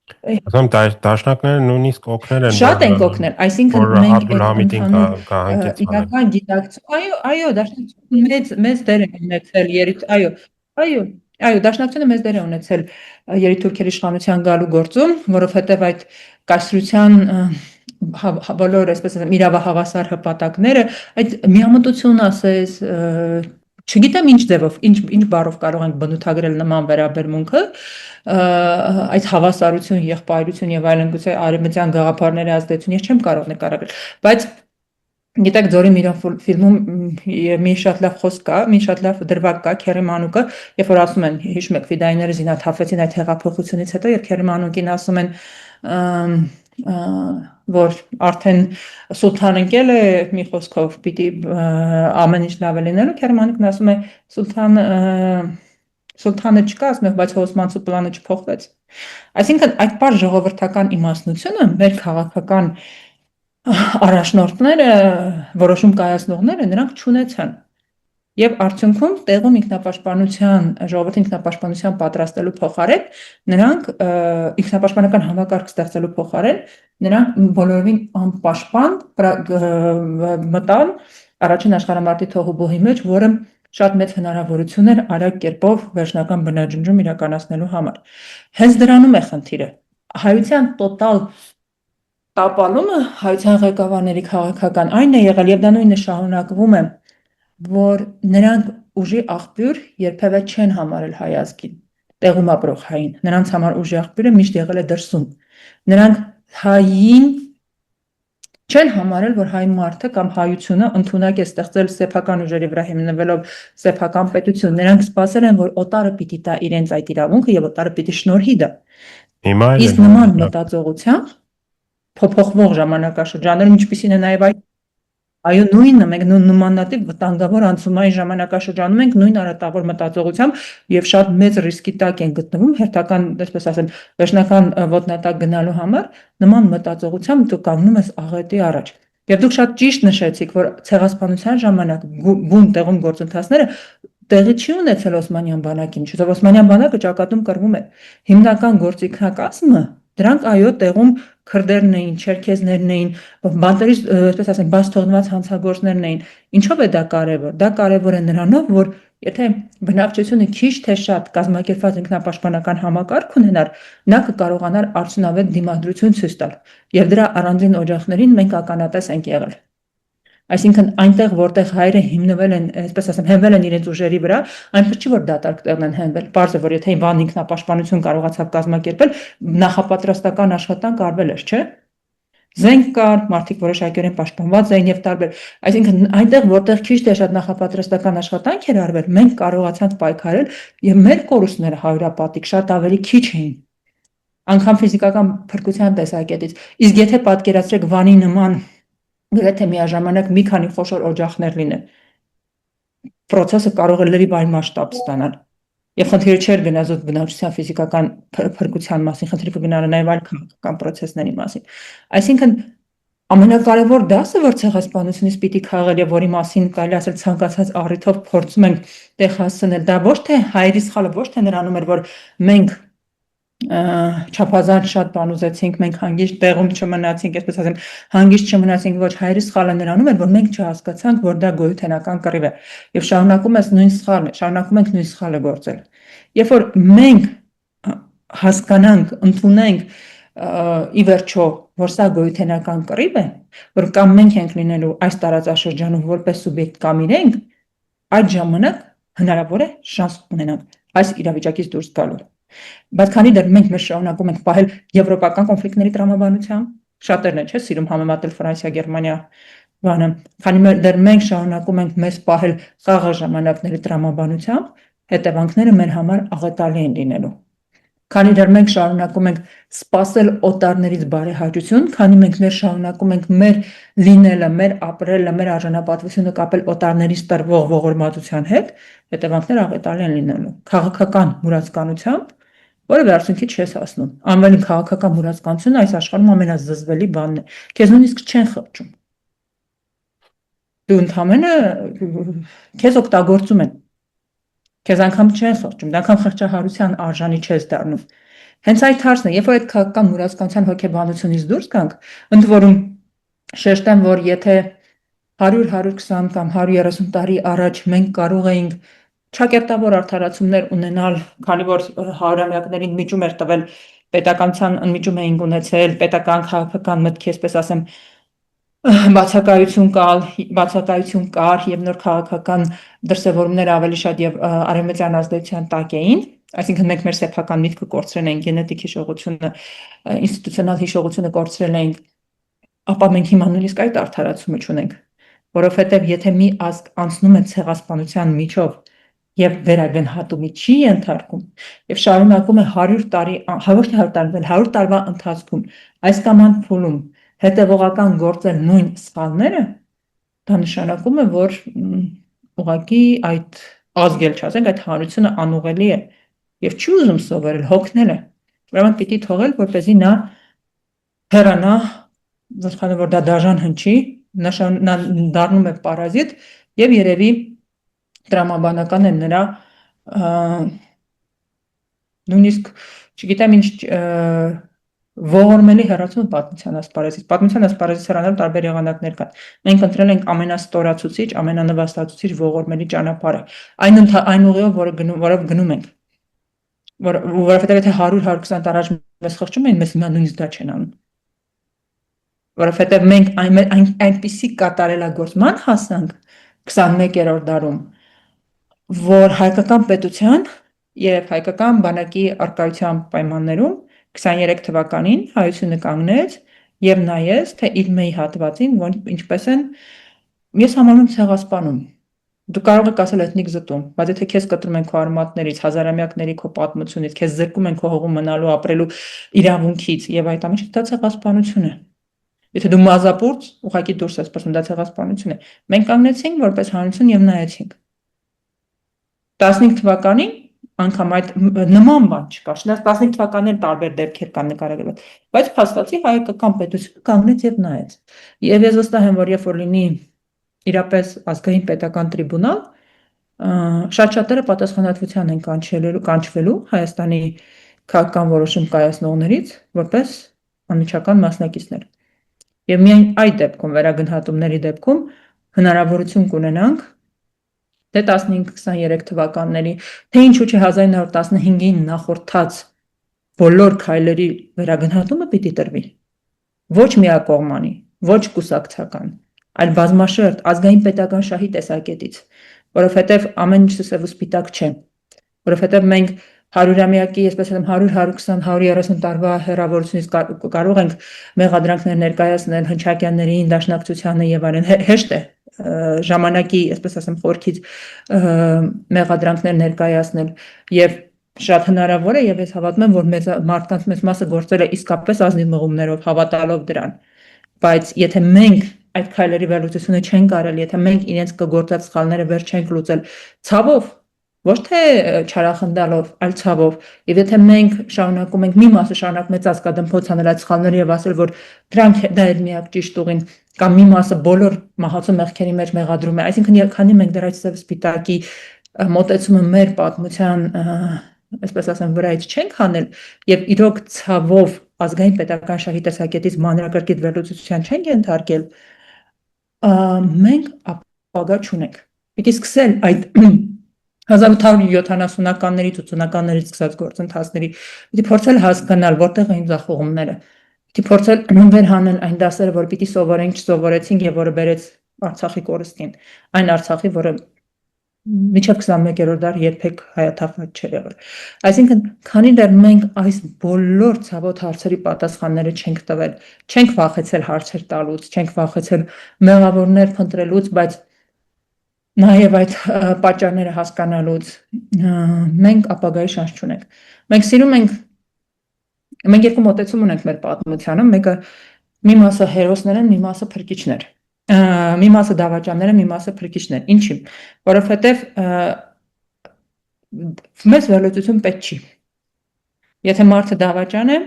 ասում դաշնակները նույնիսկ օգնել են։ Շատ են օգնել, այսինքն մենք Աբդուլհամիդին կահանջեցան։ իրական գիտակցություն, այո, դաշնակցությունը մեծ դեր է ունեցել, այո, դաշնակցությունը մեծ դեր է ունեցել երիտուրքերի իշխանության գալու գործում, որովհետև այդ կայսրության բոլոր, այսպես ասեմ, իրավահավասար հպատակները, այդ միամտություն ասես, չգիտեմ ինչ ձևով, ինչ բառով կարող ենք բնութագրել նման վերաբերմունքը, այդ հավասարություն, եղբայրություն եւ այլն, գուցե արևմտյան գաղափարների ազդեցություն ես չեմ կարող նկարագրել, բայց գիտեք Ձորի Միրոն ֆիլմում մի շատ լավ խոսք կա, մի շատ լավ դրվագ կա Քերի Մանուկը, երբ որ ասում են, հիշում եք, ֆիդայիները զինաթափվեցին այդ հեղափոխությունից հետո եւ Քերի Մանուկին ասում են որ արդեն սուլթան ընկել է մի խոսքով պիտի ամեն ինչ լավ է լինելու, Քերի Մանուկն ասում է սուլթանը չկա, ասում է, բայց Օսմանցու պլանը չփոխվեց։ Այսինքն այդ բար ժողովրդական իմաստնությունը մեր քաղաքական առաջնորդները, որոշում կայացնողները նրանք չունեցան։ Եվ արդյունքում տեղում ժողովրդի ինքնապաշտպանության պատրաստելու փոխարեն նրանք ինքնապաշտպանական համակարգ ստեղծելու փոխարեն նրանք բոլորովին անպաշտպան մտան առաջին աշխարհամարտի թողուբոհի մեջ, որը շատ մեծ հնարավորություն էր արագ կերպով վերջնական բնաջնջում իրականացնելու համար։ Հենց դրանում է խնդիրը։ Հայության տոտալ տապալումը հայության ղեկավարների քաղաքական այն է եղել եւ դա նույնը շարունակվում է, որ նրանք ուժի աղբյուր երբևէ չեն համարել հայ ազգին, տեղում ապրող հային, նրանց համար ուժի աղբյուրը միշտ եղել է դրսում։ Նրանք հային չեն համարել, որ հայ մարդը կամ հայությունը ընդունակ է ստեղծել սեփական ուժերի վրա հիմնվելով սեփական պետություն։ Նրանք սպասել են, որ օտարը պիտի տա իրենց այդ իրավունքը եւ օտարը պիտի շնորհի դա։ Իսկ նման մտածողությամբ փոփոխվող ժամանակաշրջանում ինչպիսին է նաեւ այո նույնը մենք նմանատիպ վտանգավոր անցումային ժամանակաշրջանում ենք նույն արատավոր մտածողությամբ եւ շատ մեծ ռիսկի տակ են գտնվում հերթական, այսպես ասեմ, վերջնական ոտնատակ գնալու համար նման մտածողությամբ դու կանգնում ես աղետի առաջ։ Եվ դուք շատ ճիշտ նշեցիք, որ ցեղասպանության ժամանակ բուն տեղում գործընթացները տեղի չի ունեցել Օսմանյան բանակի միջոցով։ Օսմանյան բանակը ճակատում կռվում է։ Հիմնական գործիքնակազմը դրանք այո տեղում քրդերն էին, չերքեզներն էին, բանտերից, այսպես ասենք, բաց թողնված հանցագործներն էին։ Ինչով է դա կարևոր։ Դա կարևոր է նրանով, որ եթե բնակչությունը քիչ թե շատ կազմակերպված ինքնապաշտպանական համակարգ ունենար, նա կկարողանար արդյունավետ դիմադրություն ցույց տալ։ Եվ դրա առանձին օջախներին մենք ականատես ենք եղել։ Այսինքն այնտեղ, որտեղ հայերը հիմնվել են, այսպես ասեմ, հենվել են իրենց ուժերի վրա, այնպես չի որ դատարկ տեղն են հենվել։ Պարզ է, որ եթե Վան ինքնապաշտպանություն կարողացավ կազմակերպել, նախապատրաստական աշխատանք արվել էր, չէ՞։ Զենք կար, մարդիկ որոշակիորեն պաշտպանված էին եւ տարբեր։ Այսինքն այնտեղ, որտեղ քիչ թե շատ նախապատրաստական աշխատանք էր արվել, մենք կարողացանք պայքարել եւ մեր կորուստները հարյուրապատիկ շատ ավելի քիչ էին։ Անկամ ֆիզիկական փրկության տեսակետից։ Իսկ եթե պատկերացրեք Վանի նման գրեթե միաժամանակ մի քանի խոշոր օջախներ լինեն, process-ը կարող է լրիվ այլ մասշտաբ ստանալ։ Եվ խնդիրը չէր գնա զուտ բնակչության ֆիզիկական փրկության մասին, խնդիրը կգնա նաև այլ քաղաքական process-ների մասին։ Այսինքն ամենակարևոր դասը, որ ցեղասպանությունից պիտի քաղել եւ որի մասին կարելի ասել ցանկացած առիթով փորձում ենք տեղ հասցնել, դա ոչ թե հայերի սխալը, ոչ թե նրանում էր, որ մենք չափազանց շատ բան ուզեցինք, մենք հանգիստ տեղում չմնացինք, այսպես ասեմ, հանգիստ չմնացինք, ոչ հայերի սխալը նրանում էր, որ մենք չհասկացանք, որ դա գոյութենական կռիվ է եւ շարունակում ենք նույն սխալը գործել։ Երբ որ մենք հասկանանք, ընդունենք ի վերջո, որ սա գոյութենական կռիվ է, որ կամ մենք ենք լինելու այս տարածաշրջանում որպես սուբյեկտ կամ իրենք, այդ ժամանակ հնարավոր է շանս ունենանք այս իրավիճակից դուրս գալու։ Բայց քանի դեռ մենք մեզ շարունակում ենք պահել եվրոպական կոնֆլիկտների տրամաբանությամբ, շատերն են չէ սիրում համեմատել Ֆրանսիա-Գերմանիա բանը, քանի դեռ մենք շարունակում ենք մեզ պահել խաղաղ ժամանակների տրամաբանությամբ, հետևանքները մեր համար աղետալի են լինելու։ Քանի դեռ մենք շարունակում ենք սпасել օտարներից բարեհաճություն, քանի մենք շարունակում ենք մեր լինելը, մեր ապրելը, մեր արժանապատվությունը կապել օտարներից տրվող ողորմածության հետ, հետևանքները աղետալի են լինելու։ Քաղաքական մուրացկանությամբ, որևէ արդյունքի չես հասնում։ Անվային քաղաքական մուրացկանությունը այս աշխարհում ամենազզվելի բանն է։ Քեզ նույնիսկ չեն խղճում։ Դու ընդհանրապես քեզ օգտագործում են։ Քեզ անգամ չեն խղճում, դա անգամ խղճահարության արժանի չես դառնում։ Հենց այդ հարցն է, երբ որ այդ քաղաքական մուրացկանության հոգեբանությունից դուրս գանք, ընդ որում շեշտեմ, որ եթե 100-120 կամ 130 տարի առաջ մենք կարող էինք ճակերտավոր արդարացումներ ունենալ, քանի որ հարյուրամյակներին միջում էր տվել պետականության ընդմիջում էինք ունեցել, պետական քաղաքական մտքի, այսպես ասեմ, բացակայություն կար եւ նոր քաղաքական դրսևորումները ավելի շատ եւ արևմտյան ազդեցության տակ էին, այսինքն մենք մեր սեփական միտքը կորցրել ենք, գենետիկ հիշողությունը, ինստիտուցիոնալ հիշողությունը կորցրել ենք, ապա մենք հիմա նույնիսկ այդ արդարացումը չունենք, որովհետեւ եթե մի ազգ անցնում է ցեղասպանության միջով եւ վերագնահատումի չի ենթարկում եւ շարունակում է 100 տարի, ոչ թե 100 տարի, 100 տարվա ընթացքում այս կամ այն փուլում հետևողական գործել նույն սխալները, դա նշանակում է, որ ուղղակի այդ ազգել չասենք, այդ հանրությունը անուղելի է եւ չի ուզում սովորել, հոգնել է։ Ուրեմն պիտի թողել, որպեսզի նա հեռանա, որքան որ դա դաժան հնչի, նա դառնում է պարազիտ եւ երևի տրամաբանական է նրա նույնիսկ չգիտեմ ինչ ողորմելի հեռացումը պատմության ասպարեզից։ Պատմության ասպարեզից հեռանալու տարբեր եղանակներ կան։ Մենք ընտրել ենք ամենաստորացուցիչ, ամենանվաստացուցիչ ողորմելի ճանապարհը։ Այն ուղիով, որով գնում ենք։ Որովհետև եթե 100-120 տարի առաջ մեզ խղճում էին, մեզ հիմա նույնիսկ դա չեն անում։ Որովհետև մենք այնպիսի կատարելագործման հասանք 21-րդ դարում, որ հայկական պետության եւ հայկական բանակի արկայության պայմաններում 23 թվականին հայությունը կանգնեց եւ նայեց, թե իր մեի հատվածին ինչպես են ես համարում ցեղասպանում։ Դու կարող ես ասել էթնիկ զտում, բայց եթե քեզ կտրում են քո արմատներից, հազարամյակների քո պատմությունից, քեզ զրկում են քո հողում մնալու, ապրելու իրավունքից եւ այդ ամենը, դա ցեղասպանություն է։ Եթե դու մազապուրծ, ուղղակի դուրս ես պրծում, դա ցեղասպանություն է։ Մենք կանգնեցինք որպես հանրություն եւ նայեցինք։ 15 թվականին անգամ այդ նման բան չկար, 15 թվականին տարբեր դեպքեր կան նկարագրված, բայց փաստացի հայկական պետությունը կանգնեց եւ նայեց։ Եվ ես վստահ եմ, որ երբ որ լինի իրապես ազգային պետական տրիբունալ, շատ-շատերը պատասխանատվության են կանչվելու Հայաստանի քաղաքական որոշում կայացնողներից որպես անմիջական մասնակիցներ։ Եվ միայն այդ դեպքում, վերագնահատումների դեպքում հնարավորություն կունենանք թե 15-23 թվականների, թե ինչու՞ չէ 1915-ին նախորդած բոլոր քայլերի վերագնահատումը պիտի տրվի։ Ոչ միակողմանի, ոչ կուսակցական, այլ բազմաշերտ ազգային պետական շահի տեսակետից, որովհետև ամեն ինչ սև ու սպիտակ չէ, որովհետև մենք 100-ամյակի, այսպես ասեմ 100, 120, 130 տարվա հեռավորությունից կարող ենք մեղադրանքներ ներկայացնել հնչակյաններին, դաշնակցությանը եւ այլն, հեշտ է ժամանակի, այսպես ասեմ, խորքից մեղադրանքներ ներկայացնել եւ շատ հնարավոր է եւ ես հավատում եմ, որ մարդկանց մեծ մասը գործել է իսկապես ազնիվ մղումներով, հավատալով դրան, բայց եթե մենք այդ քայլերի վերլուծությունը չենք արել, եթե մենք իրենց կգործած սխալները վեր չենք լուծել, ցավով ոչ թե չարախնդալով, այլ ցավով։ Եվ եթե մենք շարունակում ենք մի մասը շարունակում է ծածկադմփոց անել այդ սխալները եւ ասել, որ դրանք դա է միակ ճիշտ ուղին, կամ մի մասը բոլոր մահացու մեղքերի մեջ մեղադրում է, այսինքն քանի մենք դեռ այդ սպիտակի մոտեցումը մեր պատմության, այսպես ասեմ, վրայից չենք հանել եւ իրոք ցավով ազգային պետական շահի տեսակետից մանրակրկիտ վերլուծության չենք ենթարկել, մենք ապագա չունենք։ Պիտի սկսել այդ 1870-ականներից, 80-ականներից սկսած գործընթացների, պիտի փորձել հասկանալ որտեղ էին ձախողումները, պիտի փորձել վերհանել այն դասերը, որ պիտի սովորենք, չսովորեցինք եւ որը բերեց Արցախի կորստին, այն Արցախի, որը միջև 21-րդ դար երբեք հայաթափված չէր եղել։ Այսինքն, քանի դեռ մենք այս բոլոր ցավոտ հարցերի պատասխանները չենք տվել, չենք վախեցել հարցեր տալուց, չենք վախեցել մեղավորներ փնտրելուց, բայց նաև այդ պատճառները հասկանալուց, մենք ապագայի շանս չունենք։ Մենք երկու մոտեցում ունենք մեր պատմությանը, մեկը մի մասը հերոսներ են, մի մասը փրկիչներ, մի մասը դավաճաններ են, մի մասը փրկիչներ։ Ինչի՞, որովհետև մեծ վերլուծություն պետք չի։ Եթե մարդը դավաճան է,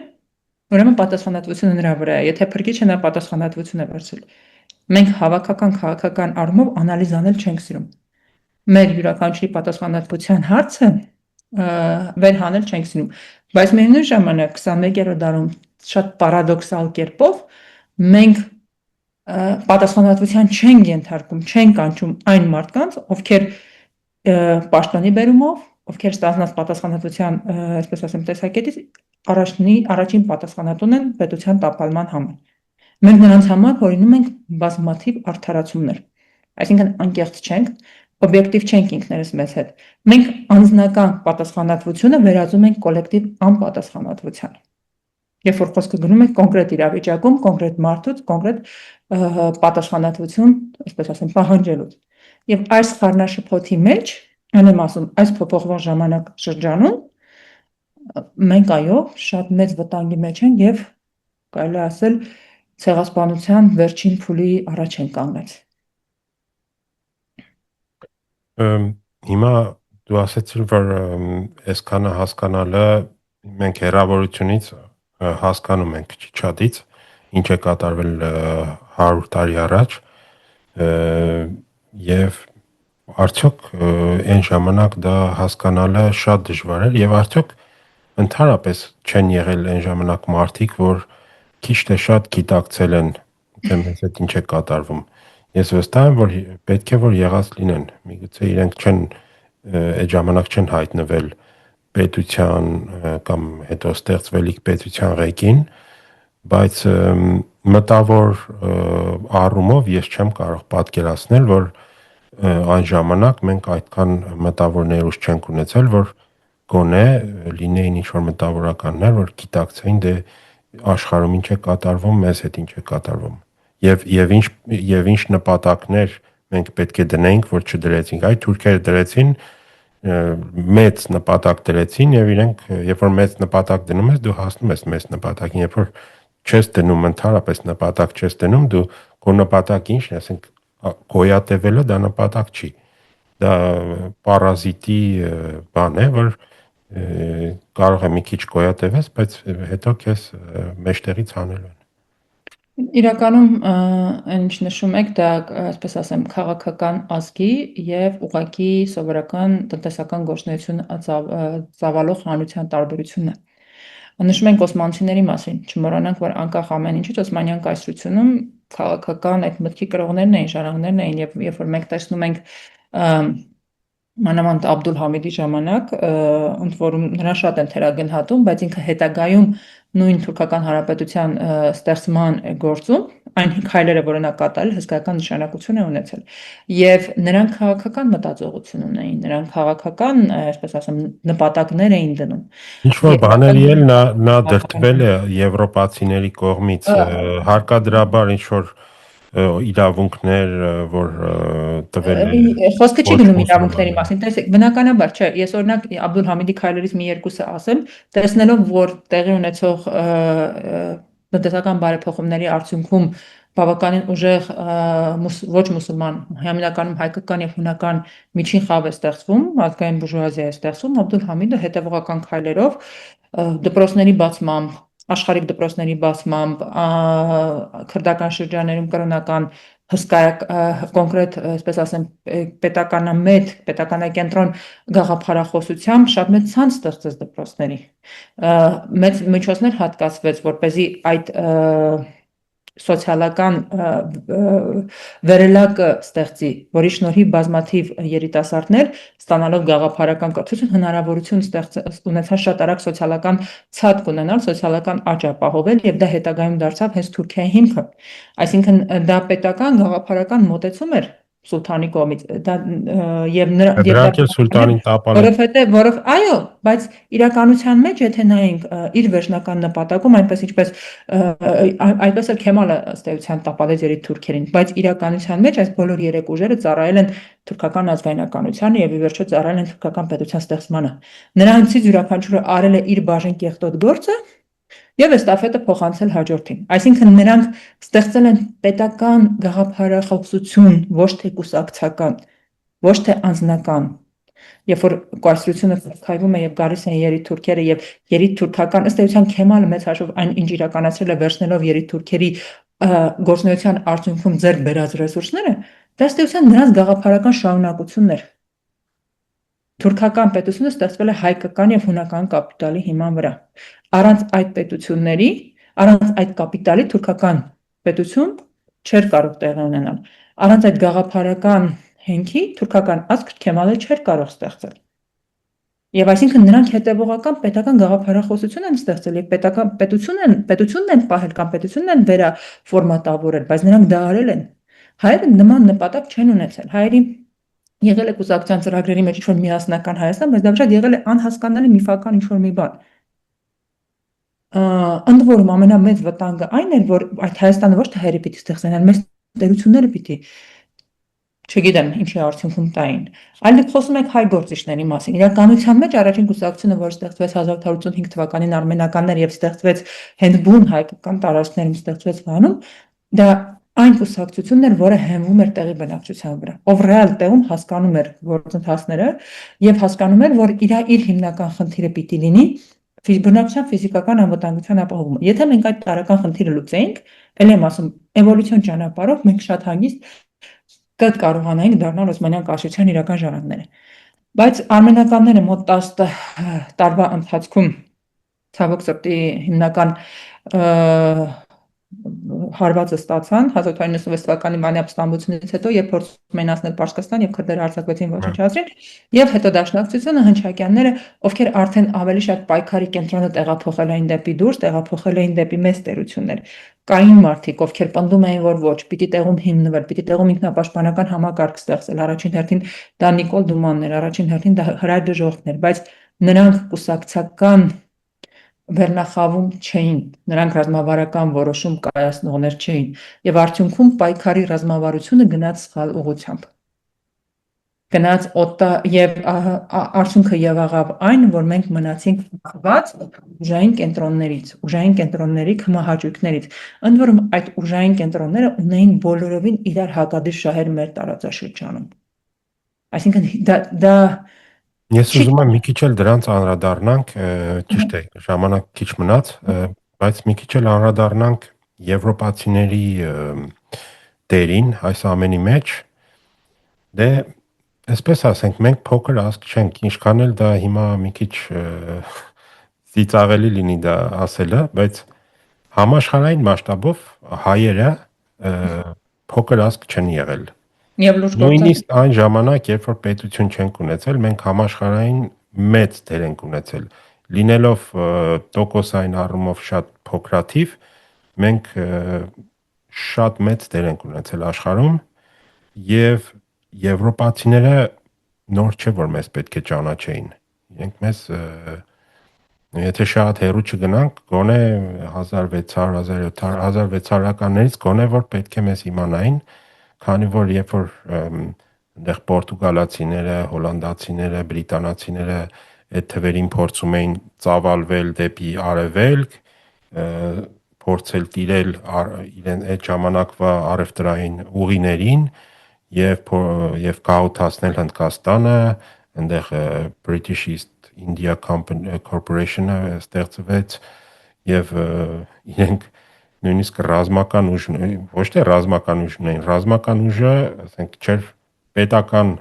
ուրեմն պատասխանատվությունը նրա վրա է, եթե փրկիչ է, նա պատասխանատվություն է վերցրել։ Մենք հավաքական, քաղաքական առումով անալիզ անել չենք սիրում։ Մեր յուրաքանչյուրի պատասխանատվության հարցը վերհանել չենք սիրում, բայց միևնույն ժամանակ 21-րդ դարում շատ պարադոքսալ կերպով մենք պատասխանատվության չենք ենթարկում, չենք կանչում այն մարդկանց, ովքեր պաշտոնի բերումով, ովքեր ստանձնած պատասխանատվության, այսպես ասեմ, տեսակետից առաջին պատասխանատուն են պետության տապալման համար։ Մենք նրանց համար հորինում ենք բազմաթիվ արդարացումներ, այսինքն անկեղծ չենք, օբյեկտիվ չենք ինքներս մեզ հետ։ Մենք անձնական պատասխանատվությունը վերածում ենք կոլեկտիվ անպատասխանատվության։ Երբ որ խոսքը գնում է կոնկրետ իրավիճակում, կոնկրետ մարդուց, կոնկրետ պատասխանատվություն, այսպես ասեմ, պահանջելուց։ Եվ այս խառնաշփոթի մեջ, անեմ ասում, այս փոփոխվող ժամանակ շրջանում մենք այո, շատ մեծ վտանգի մեջ ենք եւ կարելի է ասել ցեղասպանության վերջին փուլի առաջ են կանգնած։ Հիմա դու ասացիր, որ այսքանը հասկանալը մենք հեռավորությունից հասկանում ենք չիչադից, ինչ է կատարվել 100 տարի առաջ, եւ արդյոք այն ժամանակ դա հասկանալը շատ դժվար էր եւ արդյոք ընդհանրապես չեն եղել այն ժամանակ մարդիկ, որ քիչ թե շատ գիտակցել են, թե մեզ հետ ինչ է կատարվում։ Ես վստահ եմ, որ պետք է որ եղած լինեն, միգուցե իրենք չեն այդ ժամանակ չեն հայտնվել պետության կամ հետո ստեղծվելիք պետության ղեկին, բայց մտավոր առումով ես չեմ կարող պատկերացնել, որ այն ժամանակ մենք այդքան մտավոր ներուժ չենք ունեցել, որ գոնե լինեին ինչ-որ մտավորականներ, որ գիտակցեին դե աշխարհում ինչ է կատարվում, մեզ հետ ինչ է կատարվում։ Եվ ինչ նպատակներ մենք պետք է դնենք, որ չդրեցինք։ Այդ թուրքերը դրեցին մեծ նպատակ դրեցին եւ իրենք երբ որ մեծ նպատակ դնում ես, դու հասնում ես մեծ նպատակին, երբ որ չես դնում ընդհանրապես նպատակ չես դնում, դու քո նպատակը ինչն է, ասենք գոյատևելը դա նպատակ չի։ Դա պարազիտի բան է, որ կարող է մի քիչ գոյատևես, բայց հետո քեզ մեջտեղից հանելու են։ Իրականում այն ինչ նշում եք, դա այսպես ասեմ, քաղաքական ազգի եւ ուղղակի սովորական տնտեսական գործունեություն ծավալող հանրության տարբերությունն է։ Նշում ենք օսմանցիների մասին, չմոռանանք, որ անկախ ամեն ինչից օսմանյան կայսրությունում քաղաքական այդ մտքի կրողներն էին, ժառանգներն էին եւ երբ որ մենք տեսնում ենք մանավանդ Աբդուլ Համիդի ժամանակ, ընդ որում նրան շատ են թերագնահատում, բայց ինքը հետագայում նույն թուրքական հանրապետության ստեղծման գործում այն քայլերը, որ նա կատարել, հսկայական նշանակություն է ունեցել։ Եվ նրանք քաղաքական մտածողություն ունեին, նրանք քաղաքական, այսպես ասեմ, նպատակներ էին դնում։ Ինչ որ բաների էլ նա դրդվել է եվրոպացիների կողմից, հարկադրաբար ինչ որ իրավունքներ, որ տվել են։ Խոսքը չի գնում իրավունքների մասին, տեսեք, բնականաբար չէ, ես օրինակ Աբդուլ Համիդի քայլերից մի երկուսը ասեմ, տեսնելով, որ տեղի ունեցող տնտեսական բարեփոխումների արդյունքում բավականին ուժեղ ոչ մուսուլման, հիմնականում հայկական եւ հունական միջին խավ է ստեղծվում, ազգային բուրժուազիա է ստեղծվում, Աբդուլ Համիդը հետևողական քայլերով դպրոցների բացմամբ, աշխարհիկ դպրոցների բացմամբ, քրդական շրջաններում կրոնական կոնկրետ, այսպես ասեմ, պետականակենտրոն գաղափարախոսությամբ շատ մեծ ցանց ստեղծեց դպրոցների։ Մեծ միջոցներ հատկացվեց, որպեսզի այդ սոցիալական վերելակը ստեղծի, որի շնորհիվ բազմաթիվ երիտասարդներ ստանալով գաղափարական կրթություն հնարավորություն ունեցան շատ արագ սոցիալական ցածկ ունենալ, սոցիալական աճ ապահովել եւ դա հետագայում դարձավ հենց Թուրքիայի հիմքը։ Այսինքն դա պետական գաղափարական մոտեցում էր Սուլթանի կողմից, դա եւ Դրանք էլ Սուլտանին տապալեց։ որովհետեւ այո, բայց իրականության մեջ եթե նայենք իր վերջնական նպատակում այնպես էլ Քեմալը ըստ էության տապալեց երեք թուրքերին, բայց իրականության մեջ այս բոլոր երեք ուժերը ծառայել են թուրքական ազգայնականությանը եւ ի վերջո ծառայել են թուրքական պետության ստեղծմանը։ Նրանցից յուրաքանչյուրը արել է իր բաժին կեղտոտ գործը եւ էստաֆետը փոխանցել հաջորդին։ Այսինքն նրանք ստեղծել են պետական գաղափարախոսություն, ոչ թե կուսակցական, ոչ թե անձնական։ Երբ որ կայսրությունը քայվում է եւ գալիս են երիտթուրքերը եւ երիտթուրքական ըստ էության Քեմալը մեծ հաշվով այն ինչ իրականացրել է վերցնելով երիտթուրքերի գործունեության արդյունքում ձեռք բերած ռեսուրսները, դա ըստ էության նրանց գաղափարական շարունակությունն էր։ Թուրքական պետությունը ստեղծվել է հայկական եւ հունական կապիտալի հիման վրա։ Առանց այդ պետությունների, առանց այդ կապիտալի թուրքական պետություն չէր կարող տեղի ունենալ։ Առանց այդ գաղափարական հենքի թուրքական ազգ Քեմալը չէր կարող ստեղծել։ Եվ այսինքն նրանք հետևողական պետական գաղափարախոսություն են ստեղծել եւ պետությունն են պահել կամ պետությունն են վերաֆորմատավորել, բայց նրանք դա արել են։ Հայերը նման նպատակ չեն ունեցել։ Հայերի եղել է կուսակցության ծրագրերի մեջ ինչ-որ միասնական Հայաստան, բայց դա շատ եղել է անհասկանալի միֆական ինչ-որ մի բան։ Ընդ որում ամենամեծ վտանգը այն էր, որ այդ Հայաստանը ոչ թե հայերը պիտի ստեղծեն, այլ մեծ տերությունները պիտի, չգիտեմ, ինչի արդյունքում տային։ Այլ դուք խոսում եք հայ գործիչների մասին։ Իրականության մեջ առաջին կուսակցությունը, որը ստեղծվեց 1885 թվականին արմենականներ եւ ստեղծվեց հենց բուն հայկական տարածքներում ստեղծվեց Վանում, դա այն կուսակցությունն էր, որը հենվում էր տեղի բնակչության վրա, ով ռեալ տեղում հասկանում էր գործընթացները եւ հասկանում էր, որ իր հիմնական խնդիրը պիտի լինի բնակչության ֆիզիկական անվտանգության ապահովումը։ Եթե մենք այդ տարրական խնդիրը լուծեինք, ել եմ ասում, էվոլյուցիոն ճանապարհով մենք շատ հանգիստ կարողանայինք դառնալ Օսմանյան կայսրության իրական ժառանգները։ Բայց արմենականները մոտ 10 տարվա ընթացքում ցավոք սրտի հիմնական հարվածը ստացան 1896 թվականի Մանի ապստամբությունից հետո, երբ փորձում էին անցնել Պարսկաստան եւ քրդերը արձակվեցին ոչնչացրին, եւ հետո Դաշնակցությունը, հնչակյանները, ովքեր արդեն ավելի շատ պայքարի կենտրոնը տեղափոխել էին դեպի դուրս, տեղափոխել էին դեպի մեծ տերություններ։ Կային մարդիկ, ովքեր պնդում էին, որ ոչ, պիտի տեղում հիմնվել, պիտի տեղում ինքնապաշտպանական համակարգ ստեղծել, առաջին հերթին դա Նիկոլ Դումաններ, առաջին հերթին դա Հրայր դժոխքներ, բայց նրանք կուսակցական վերնախավում չէին, նրանք ռազմավարական որոշում կայացնողներ չէին եւ արդյունքում պայքարի ռազմավարությունը գնաց սխալ ուղղությամբ։ Գնաց եւ արդյունքը եղավ այն, որ մենք մնացինք կախված ուժային կենտրոնների քմահաճույքներից։ Ընդ որում այդ ուժային կենտրոնները ունեին բոլորովին իրար հակադիր շահեր մեր տարածաշրջանում։ Այսինքն դա Ես ուզում եմ մի քիչ էլ դրանց անդրադառնանք, ճիշտ է, ժամանակ քիչ մնաց, բայց մի քիչ էլ անդրադառնանք եվրոպացիների դերին այս ամենի մեջ։ Դե, այսպես ասենք, մենք փոքր ազգ չենք, ինչքան էլ դա հիմա մի քիչ ծիծաղելի լինի դա ասելը, բայց համաշխարհային մասշտաբով հայերը փոքր ազգ չեն եղել։ Նույնիսկ այն ժամանակ, երբ որ պետություն չենք ունեցել, մենք համաշխարհային մեծ դեր ենք ունեցել։ Լինելով տոկոսային առումով շատ փոքրաթիվ, մենք շատ մեծ դեր ենք ունեցել աշխարհում եւ եվրոպացիները նոր չէ որ մեզ պետք է ճանաչեին։ Իրենք մեզ եթե շատ հեռու չգնանք, գոնե 1600-1700-1600-ականներից գոնե որ պետք է մեզ իմանային, քանի որ երբ որ այնտեղ պորտուգալացիները, հոլանդացիները, բրիտանացիները այդ թվերին փորձում էին ծավալվել դեպի արևելք, փորձել տիրել իրեն այդ ժամանակվա առևտրային ուղիներին եւ գաղութացնել Հնդկաստանը, այնտեղ British East India Corporation-ը ստեղծվեց եւ իրենք նույնիսկ ռազմական ուժ, ոչ թե ռազմական ուժ ունեն, ռազմական ուժը, ասենք, չէր պետական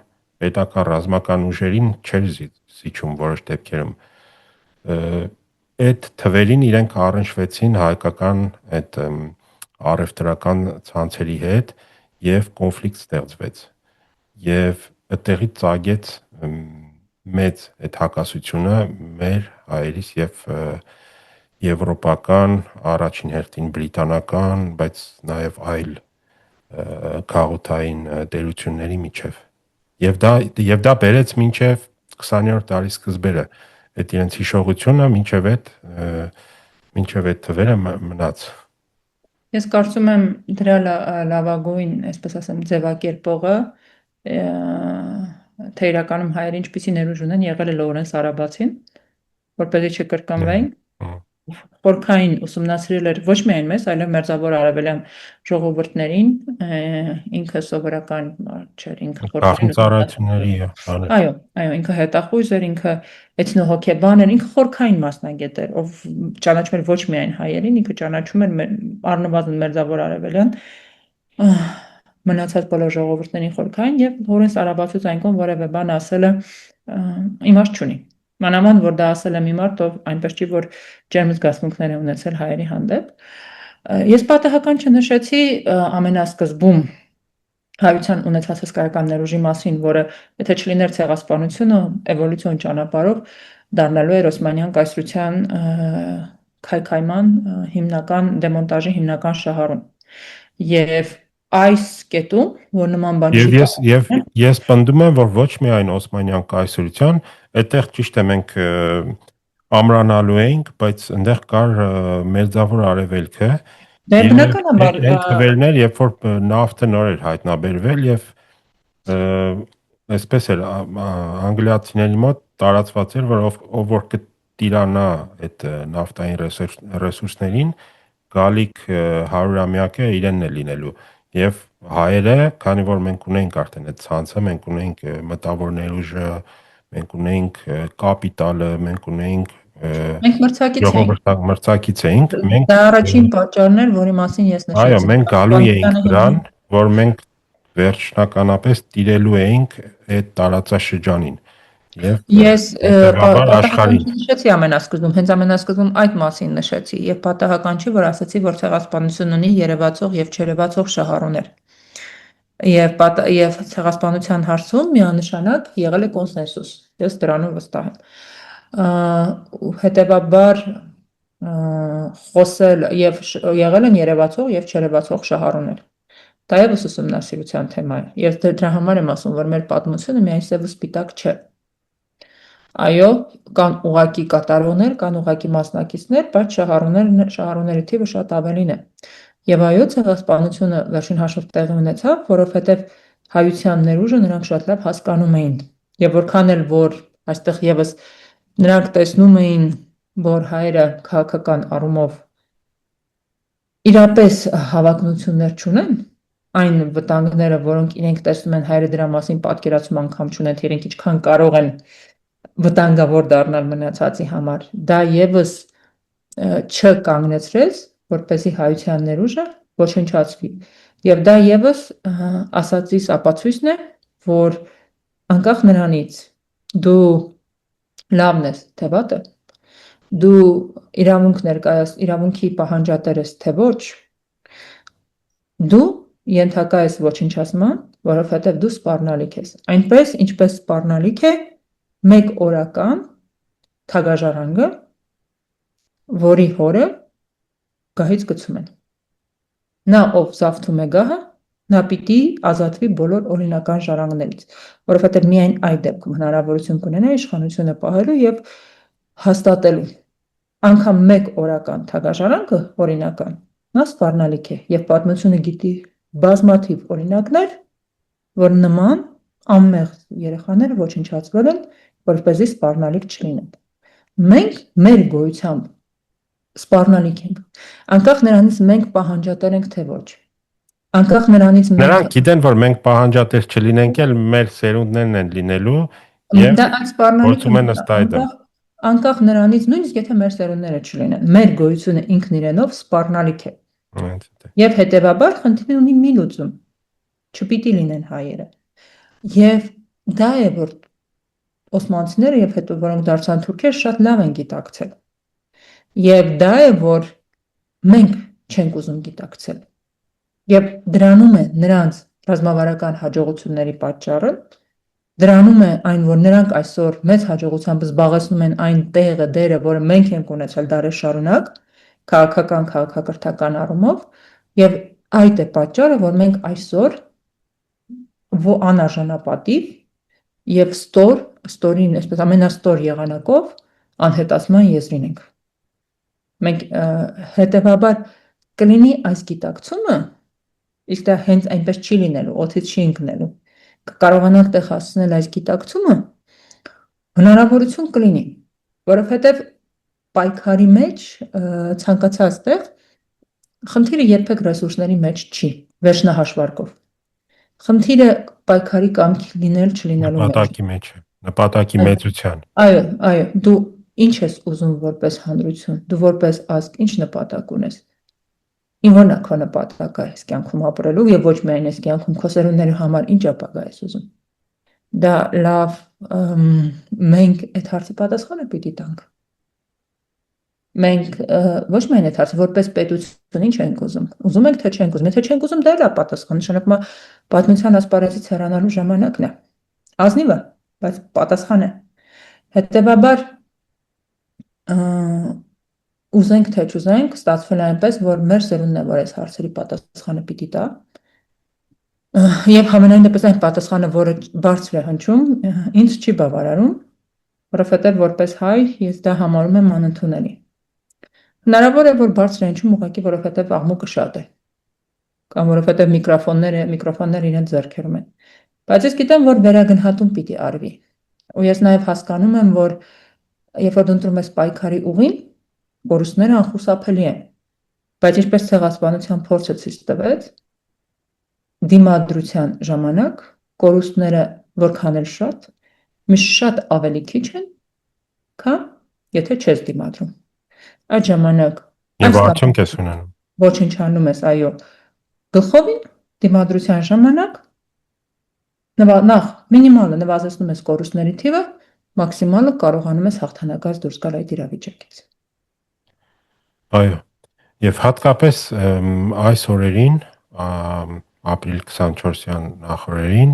ռազմական ուժերին չէր զիջում որոշ դեպքերում։ Այդ թվերին իրենք առնչվեցին հայկական այդ առևտրական ցանցերի հետ եւ կոնֆլիկտ ստեղծվեց եւ այդտեղից ծագեց մեծ այդ հակասությունը մեր հայերիս եւ եվրոպական, առաջին հերթին բրիտանական, բայց նաեւ այլ քաղաքային տերությունների միջև եւ դա բերեց մինչեւ 20-րդ դարի սկզբերը այդ իրենց հիշողությունը մինչեւ այդ թվերը մնաց։ Ես կարծում եմ դրա լավագույն, այսպես ասեմ, ձևակերպողը թե իրականում հայերը ինչպիսի ներուժ ունեն եղել է Լորենս Արաբացին, որպեսզի չկրկնվեն, խորքային ուսումնասիրել էր ոչ միայն մեզ, այլև մերձավոր արևելյան ժողովուրդներին, ինքը սովորական չէր, ինքը խորքային ծառայությունների այո, ինքը հետախույզ էր, ինքը էթնոհոգեբան էր, ինքը խորքային մասնագետ էր, ով ճանաչում էր ոչ միայն հայերին, ինքը ճանաչում էր առնվազն մերձավոր արևելյան մնացած բոլոր ժողովուրդներին խորքային եւ Լորենս Արաբացուց այնքան որևէ բան ասելը իմաստ չունի։ Մանավանդ որ դա ասել է մի մարդ, ով այնպես չի որ ջերմ զգացմունքներ է ունեցել հայերի հանդեպ։ Ես պատահական չնշեցի ամենասկզբում հայության ունեցած հսկայական ներուժի մասին, որը եթե չլիներ ցեղասպանությունը, էվոլյուցիոն ճանապարհով դառնալու էր Օսմանյան կայսրության քայքայման հիմնական դեմոնտաժի հիմնական շահառուն։ Եվ այս կետում, որ նման բան չի եւ ես պնդում եմ, որ ոչ միայն Օսմանյան կայսրության, այդտեղ ճիշտ է մենք ամրանալու էինք, բայց այնտեղ կար մերձավոր արևելքը։ Դե բնականաբար այն թվերներ, երբ որ նավթը նոր էր հայտնաբերվել եւ այսպես էր անգլիացիների մոտ տարածված էր, որ ով որ կտիրանա այդ նավթային ռեսուրսներին, գալիք 100-ամյակը իրենն է լինելու եւ հայերը, քանի որ մենք ունենք արդեն այդ ցանցը, մենք ունենք մտավոր ներուժը, մենք ունենք կապիտալը, մենք ունենք մրցակից էինք, դա առաջին պատճառն էր, որի մասին ես նշեցի։ Այո, մենք գալու էինք դրան, որ մենք վերջնականապես տիրելու էինք այդ տարածաշրջանին։ Ես պատահական նշեցի ամենասկզբում, հենց ամենասկզբում այդ մասին նշեցի եւ պատահական չի, որ ասացի, որ ցեղասպանություն ունի երևացող եւ չերևացող շահառուներ։ Եվ ցեղասպանության հարցում միանշանակ եղել է կոնսենսուս։ Ես դրանով վստահ եմ։ Հետևաբար խոսել եւ եղել են երևացող եւ չերևացող շահառուներ։ Դա եւս ուսումնասիրության թեմա է։ Ես դրա համար եմ ասում, որ մեր պատմությունը միայն սև ու սպիտակ չէ։ Այո, կան ուղակի կատարողներ, կան ուղակի մասնակիցներ, բայց շահառուների թիվը շատ ավելին է։ Եվ այո, ցեղասպանությունը վերջին հաշվով տեղի ունեցավ, որովհետև հայության ներուժը նրանք շատ լավ հասկանում էին։ Եվ որքան էլ որ այստեղ եւս նրանք տեսնում էին, որ հայերը քաղաքական առումով իրապես հավակնություններ չունեն, այն վտանգները, որոնք իրենք տեսնում են, հայերը դրա մասին պատկերացում անգամ չունեն, թե իրենք ինչքան կարող են վտանգավոր դառնալ մնացածի համար, դա եւս չկանգնեցրեց, որպեսզի հայության ներուժը ոչնչացվի։ Եվ դա եւս ասածիս ապացույցն է, որ անկախ նրանից դու լավն ես, թե վատը, դու իրավունքի պահանջատեր ես, թե ոչ, դու ենթակա ես ոչնչացման, որովհետև դու սպառնալիք ես։ Այնպես, ինչպես սպառնալիք է մեկ օրական թագաժարանգը, որի հորը գահից գցում են։ Նա ով զավթում է գահը, նա պիտի ազատվի բոլոր օրինական ժառանգներից, որովհետև միայն այդ դեպքում հնարավորություն կունենա իշխանությունը պահելու եւ հաստատելու։ Անգամ մեկ օրական թագաժարանքը օրինական, նա սպառնալիք է եւ պատմությունը գիտի բազմաթիվ օրինակներ, որ նման անմեղ երեխաները ոչնչացվել են, որպեսզի սպառնալիք չլինեն։ Մենք մեր գոյությամբ սպառնալիք ենք։ Անկախ նրանից մենք պահանջատեր ենք թե ոչ։ Անկախ նրանից Նրանք գիտեն, որ մենք պահանջատեր չլինենք, էլ մեր սերունդներն են լինելու եւ դա այդ սպառնալիքը գործում են ըստ այդմ։ անկախ նրանից, նույնիսկ եթե մեր սերունդները չլինեն, մեր գոյությունը ինքն իրենով սպառնալիք է։ Եվ հետեւաբար խնդիրը ունի մի լուծում։ Չպիտի լինեն հայերը։ Եվ դա է, որ օսմանցիները եւ հետո որոնք դարձան թուրքեր շատ լավ են գիտակցել։ Եվ դա է, որ մենք չենք ուզում գիտակցել։ Եվ դրանում է նրանց ռազմավարական հաջողությունների պատճառը, դրանում է այն, որ նրանք այսօր մեծ հաջողությամբ զբաղեցնում են այն տեղը, դերը, որը մենք ենք ունեցել դարեր շարունակ, քաղաքական առումով, եւ այդ է պատճառը, որ մենք այսօր անարժանապատիվ եւ ստորին, այսպես ամենաստոր եղանակով անհետացման եզրին ենք։ Մենք հետեւաբար կլինի այս գիտակցումը, իսկ դա հենց այնպես չի լինելու, օդից չի ընկնելու։ Կկարողանանք տեղ հասցնել այս գիտակցումը, հնարավորություն կլինի, որովհետեւ պայքարի մեջ ցանկացած տեղ խնդիրը երբեք ռեսուրսների մեջ չի, վերջնահաշվարկով։ Խնդիրը պայքարի կամքի լինել չլինելու նպատակի մեջ է, նպատակի մեծության։ Այո, դու ինչ ես ուզում որպես հանրություն, դու որպես ազգ ինչ նպատակ ունես։ Ինքն քո նպատակը է կյանքում ապրելու եւ ոչ միայն այս կյանքում քո սերունդների համար ինչ ապագա ես ուզում։ Դա լավ, մենք այդ հարցի պատասխանը պիտի տանք։ Մենք ոչ միայն այդ հարցը, որպես պետություն ինչ ենք ուզում։ Ուզում ենք թե չենք ուզում, եթե չենք ուզում, դա էլ է պատասխան, նշանակում է պատմության ասպարեզից հեռանալու ժամանակն է։ Ազնիվ է, բայց պատասխան է։ Հետեւաբար ուզենք թե չուզենք, ստացվել է այնպես, որ մեր սերունդն է, որ այս հարցերի պատասխանը պիտի տա։ Եվ համենայն դեպս այն պատասխանը, որը բարձր է հնչում, ինձ չի բավարարում, որովհետև որպես հայ ես դա համարում եմ անընդունելի։ Հնարավոր է, որ բարձր է հնչում ուղղակի, որովհետև աղմուկը շատ է, կամ որովհետև միկրոֆոնները իրենց ձեռքերում են։ Բայց ես գիտեմ, որ վերագնահատում պիտի արվի։ Ու ես նաև հասկանում եմ, որ երբ որ դու ընտրում ես պայքարի ուղին, կորուստները անխուսափելի են։ Բայց ինչպես ցեղասպանության փորձը ցույց տվեց, դիմադրության ժամանակ կորուստները որքան էլ շատ, միշտ շատ ավելի քիչ են, քան եթե չես դիմադրում։ Այդ ժամանակ եւ արդյունք ես ունենում։ Ոչնչանում ես, այո, գլխովին դիմադրության ժամանակ նախ մինիմալը նվազեցնում ես կորուստների թիվը, մաքսիմալը կարողանում ես հաղթանակած դուրս գալ այդ իրավիճակից։ Այո, եւ հատկապես այս օրերին, ապրիլ 24-յան նախորերին,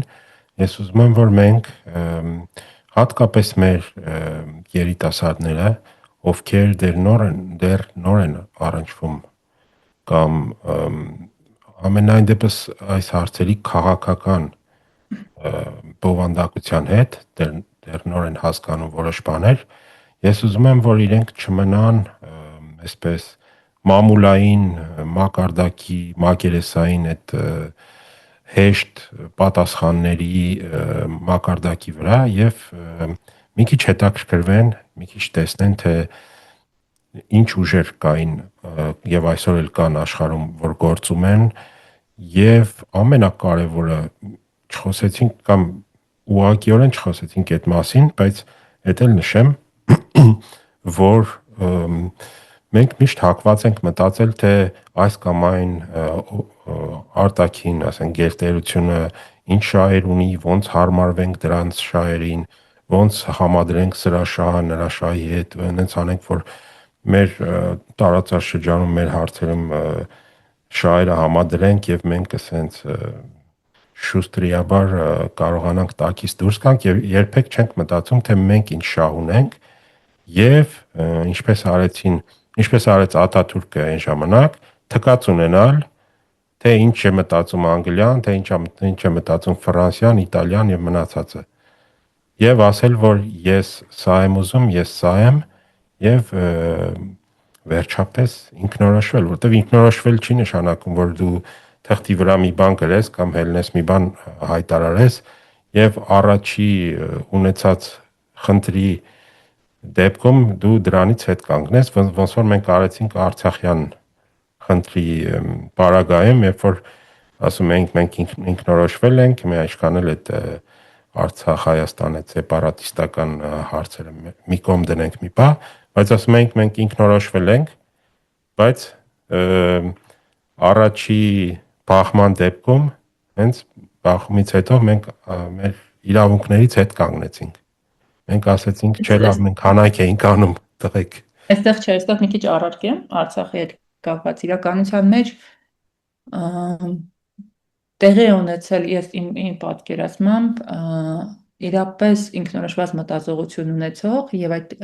ես ուզում եմ, որ մենք հատկապես մեր երիտասարդները, ովքեր դեռ նոր են առնչվում կամ ամենայն դեպս այս հարցերի քաղաքական բովանդակության հետ դեռ նոր են հասկանում որոշ բաներ, ես ուզում եմ, որ իրենք չմնան այսպես մամուլային մակարդակի, մակերեսային այդ հեշտ պատասխանների մակարդակի վրա եւ մի քիչ հետաքրքրվեն, մի քիչ տեսնեն, թե ինչ ուժեր կային եւ այսօր էլ կան աշխարհում, որ գործում են, եւ ամենակարևորը չխոսեցինք կամ ուղղակիորեն չխոսեցինք այդ մասին, բայց դա էլ նշեմ, որ մենք միշտ հակված ենք մտածել, թե այս կամ այն արտաքին, ասենք, գերտերությունը ինչ շահեր ունի, ոնց հարմարվենք դրանց շահերին, ոնց համադրենք սրա շահը նրա շահի հետ, այնց անենք, որ մեր տարածաշրջանում, մեր հարցերում շահերը համադրենք եւ մենք ասենց շուստրիաբար կարողանանք տակից դուրս գանք եւ երբեք չենք մտածում, թե մենք ինչ շահ ունենք եւ ինչպես արեց Աթաթուրքը այն ժամանակ, թքած ունենալ, թե ինչ է մտածում Անգլիան, թե ինչ է մտածում Ֆրանսիան, Իտալիան եւ մնացածը։ Եվ ասել, որ ես սա եմ ուզում, ես սա եմ եւ վերջապես ինքնորոշվել, որտեվ ինքնորոշվել չի նշանակում, որ դու թղթի վրա մի բան գրես կամ հելնես մի բան հայտարարես եւ առաջի ունեցած խնդրի դեպքում դու դրանից հետ կանգնես, ոնց որ մենք արեցինք Արցախյան խնդրի պարագայում, երբ որ ասում ենք մենք ինքնորոշվել ենք, մի այսքան էլ այդ Արցախ-Հայաստան այդ սեպարատիստական հարցերը մի կողմ դնենք մի պահ, բայց ասում ենք մենք ինքնորոշվել ենք, բայց առաջի բախման դեպքում հենց բախումից հետո մենք մեր իրավունքներից հետ կանգնեցինք։ Մենք ասեցինք, չէ, լավ, մենք հանայք էինք անում, տղեկ։ Այստեղ չէ, այստեղ մի քիչ առարկեմ Արցախի հետ կապված իրականության մեջ տեղի ունեցել ես իմ պատկերացմամբ իրապես ինքնորոշված մտածողություն ունեցող եւ այդ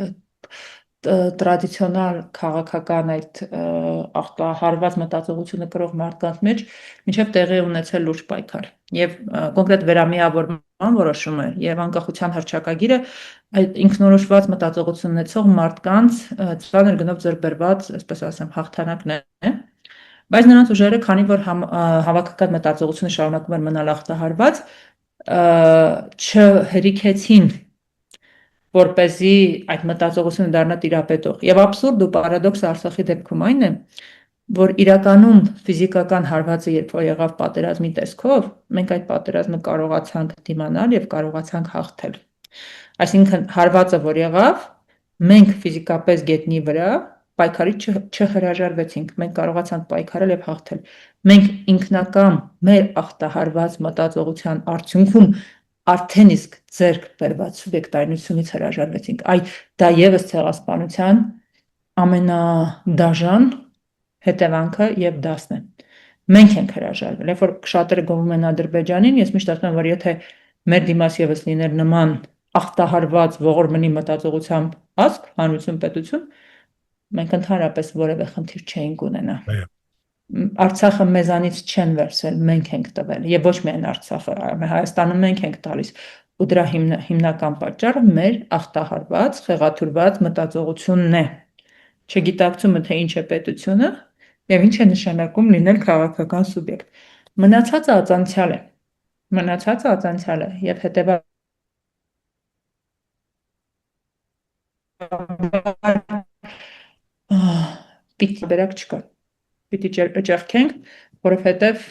տրադիցիոնալ քաղաքական այդ ախտահարված մտածողությունը կրող մարդկանց մեջ մինչև տեղի ունեցել լուրջ պայքար եւ կոնկրետ վերամիավորման որոշումը եւ անկախության հռչակագիրը այդ ինքնորոշված մտածողություն ունեցող մարդկանց ծանր գնով ձեռբերված, այսպես ասեմ, հաղթանակն է, բայց նրանց ուժերը, քանի որ հավաքական մտածողությունը շարունակում էր մնալ ախտահարված, չհրիքեցին որպեսզի այդ մտածողությունը դառնա տիրապետող։ Եվ absurd ու պարադոքսը Արցախի դեպքում այն է, որ իրականում ֆիզիկական հարվածը երբ որ եղավ պատերազմի տեսքով, մենք այդ պատերազմը կարողացանք դիմանալ եւ կարողացանք հաղթել։ Այսինքն հարվածը որ եղավ, մենք ֆիզիկապես գետնի վրա պայքարի չհրաժարվեցինք, մենք կարողացանք պայքարել եւ հաղթել։ Մենք ինքնական մեր ախտահարված մտածողության արդյունքում արդեն իսկ ձեռք բերված սուբյեկտայնությունից հրաժարվեցինք։ Դա եւս ցեղասպանության ամենադաժան հետևանքը եւ դասն է։ Մենք ենք հրաժարվել։ Երբ որ շատերը գովում են Ադրբեջանին, ես միշտ ասում եմ, որ եթե մեր դիմաց եւս լիներ նման ախտահարված ողորմնի մտածողությամբ ազգ, հանրություն, պետություն, մենք ընդհանրապես որևէ խնդիր չէինք ունենա։ Արցախը մեզանից չեն վերցրել, մենք ենք տվել, եւ ոչ միայն Արցախը, Հայաստանը մենք ենք տալիս, ու դրա հիմնական պատճառը մեր ախտահարված, խեղաթյուրված մտածողությունն է։ Չգիտակցումը, թե ինչ է պետությունը եւ ինչ է նշանակում լինել քաղաքական սուբյեկտ։ Մնացածը ածանցյալ է եւ հետեւաբար պիտի բերակ չկա։ Պիտի ճեղքենք, որովհետեւ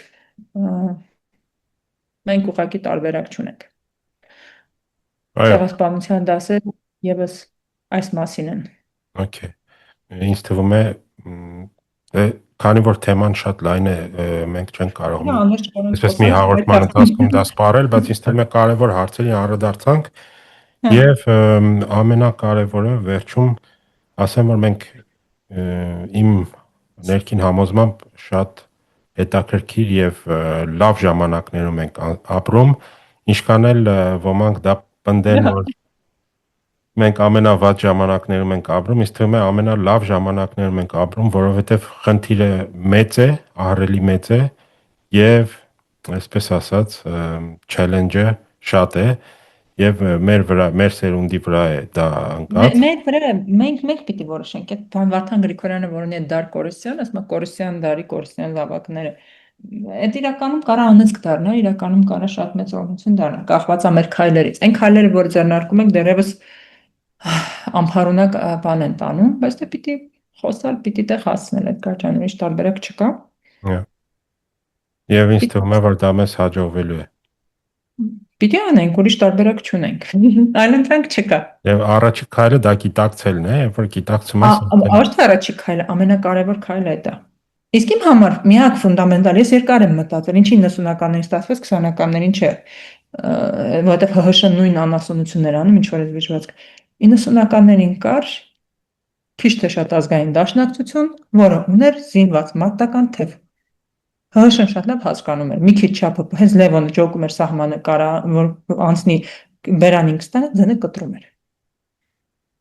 մենք ուղղակի տարբերակ չունենք։ Ցեղասպանության դասերը եւս այս մասին են։ Okay. Ինձ թվում է քանի որ թեման շատ լայն է, մենք չենք կարող այսպես մի հաղորդման ընթացքում դա սպառել, բայց ինձ թվում է կարևոր հարցերի անդրադարձանք եւ ամենակարևորը վերջում ասեմ, որ մենք իմ ներքին համոզմամբ շատ հետաքրքիր եւ լավ ժամանակներում ենք ապրում, ինչքան էլ ոմանք դա պնդեն, որ մենք ամենավատ ժամանակներում ենք ապրում, ինձ թվում է ամենալավ ժամանակներում ենք ապրում, որովհետեւ խնդիրը մեծ է, ահռելի մեծ է եւ այսպես ասած challenge-ը շատ է եւ մեր սերունդի վրա է դա ընկած։ Մեր վրա մենք պիտի որոշենք։ Այդ Վարդան Գրիգորյանը, որ ունի Դար Կորիսյան, ասում է Կորիսյան դարի Կորիսյան զավակները։ Այդ իրականում կարա անցք դառնա, իրականում կարա շատ մեծ օրհնություն դառնա, կախված է մեր քայլերից։ Այն քայլերը, որ ձեռնարկում ենք, դեռևս ամփառունակ բան են տանում, բայց դե պիտի խոսալ, պիտի տեղ հասնել այդ կարճանուրի տարբերակ չկա։ Եվ ինձ թվում է, որ դա մեզ հաջողվելու է։ Պիտի անենք, ուրիշ տարբերակ չունենք։ Այլ ընտրանք չկա։ Եվ առաջի քայլը դա գիտակցելն է, երբ որ գիտակցում ես։ Արդյոք առաջի քայլը, ամենակարևոր քայլը է դա։ Իսկ իմ համար միակ ֆունդամենտալ, ես երկար եմ մտածել, ինչի 90-ականներին ստացվեց, 20-ականներին չէ, որովհետև ՀՀՇ նույն անասունություններ անում, ինչ որ զվիժվածք։ 90-ականներին կար քիչ թե շատ ազգային դաշնակցություն, որը ուներ զինված մարտական թև։ ՀՀՇ-ն շատ լավ հասկանում էր, մի քիչ չափը, հենց Լևոնը ջոկում էր սահմանը կարա, որ անցնի բերանին կստանա, ձենը կտրում էր։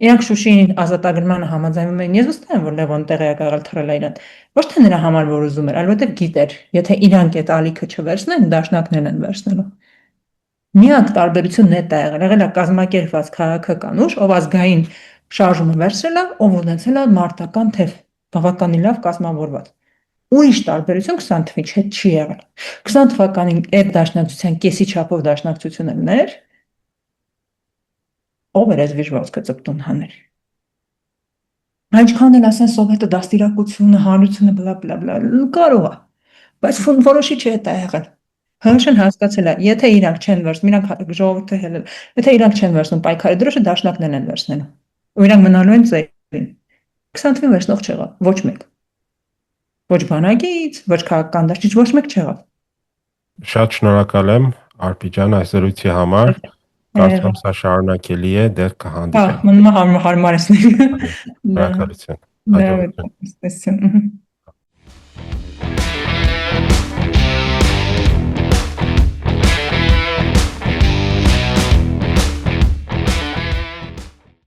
Իրանք Շուշիի ազատագրմանը համաձայնում էին, ես վստահ եմ, որ Լևոն տեղյակ եղել թռել իրան։ Ոչ թե նրա համար որ ուզում էր, այլ որտեղ գիտեր, եթե իրանք այդ ալիքը չվերցնեն, դաշնակներն են վերցնելու։ Միակ տարբերությունն է դա եղել է կազմակերպված քաղաքական ուժ, ով ազգային շարժումը վերցրել է, ով ունեցել է մարտական թև, բավականին լավ կազմավորված։ Ուրիշ տարբերություն 20 թվականից հետ չի եղել։ 20 թվականին այդ դաշնակցության կեսի չափով դաշնակցությունը ներ, ով էր այս վիժվածքը ծպտուն հանել։ Ինչքան էլ ասեն սովետը դաստիարակությունը, հանրությունը, բլա բլա բլա, կարող է, բայց որոշիչ է դա եղել։ ՀՀՇ-ն հասկացել է, եթե իրանք չեն վերցնում, իրանք ժողովուրդը հելել, եթե իրանք չեն վերցնում պայքարի դրոշը, դաշնակներն են վերցնելու։ Ու իրանք մնալու են ծերին։ 20 թվին վերցնող չեղավ, ոչ մեկ։ Ոչ բանակից, ոչ քաղաքական դաշտից, ոչ մեկ չեղավ։ Շատ շնորհակալ եմ Արփի ջան այս զրույցի համար։ Կարծում եմ սա շարունակելի է, դեռ կհանդիպենք։ Մնում է հարմարեցնել։ Շնորհակալություն։ Դա Հաջողություն։ է,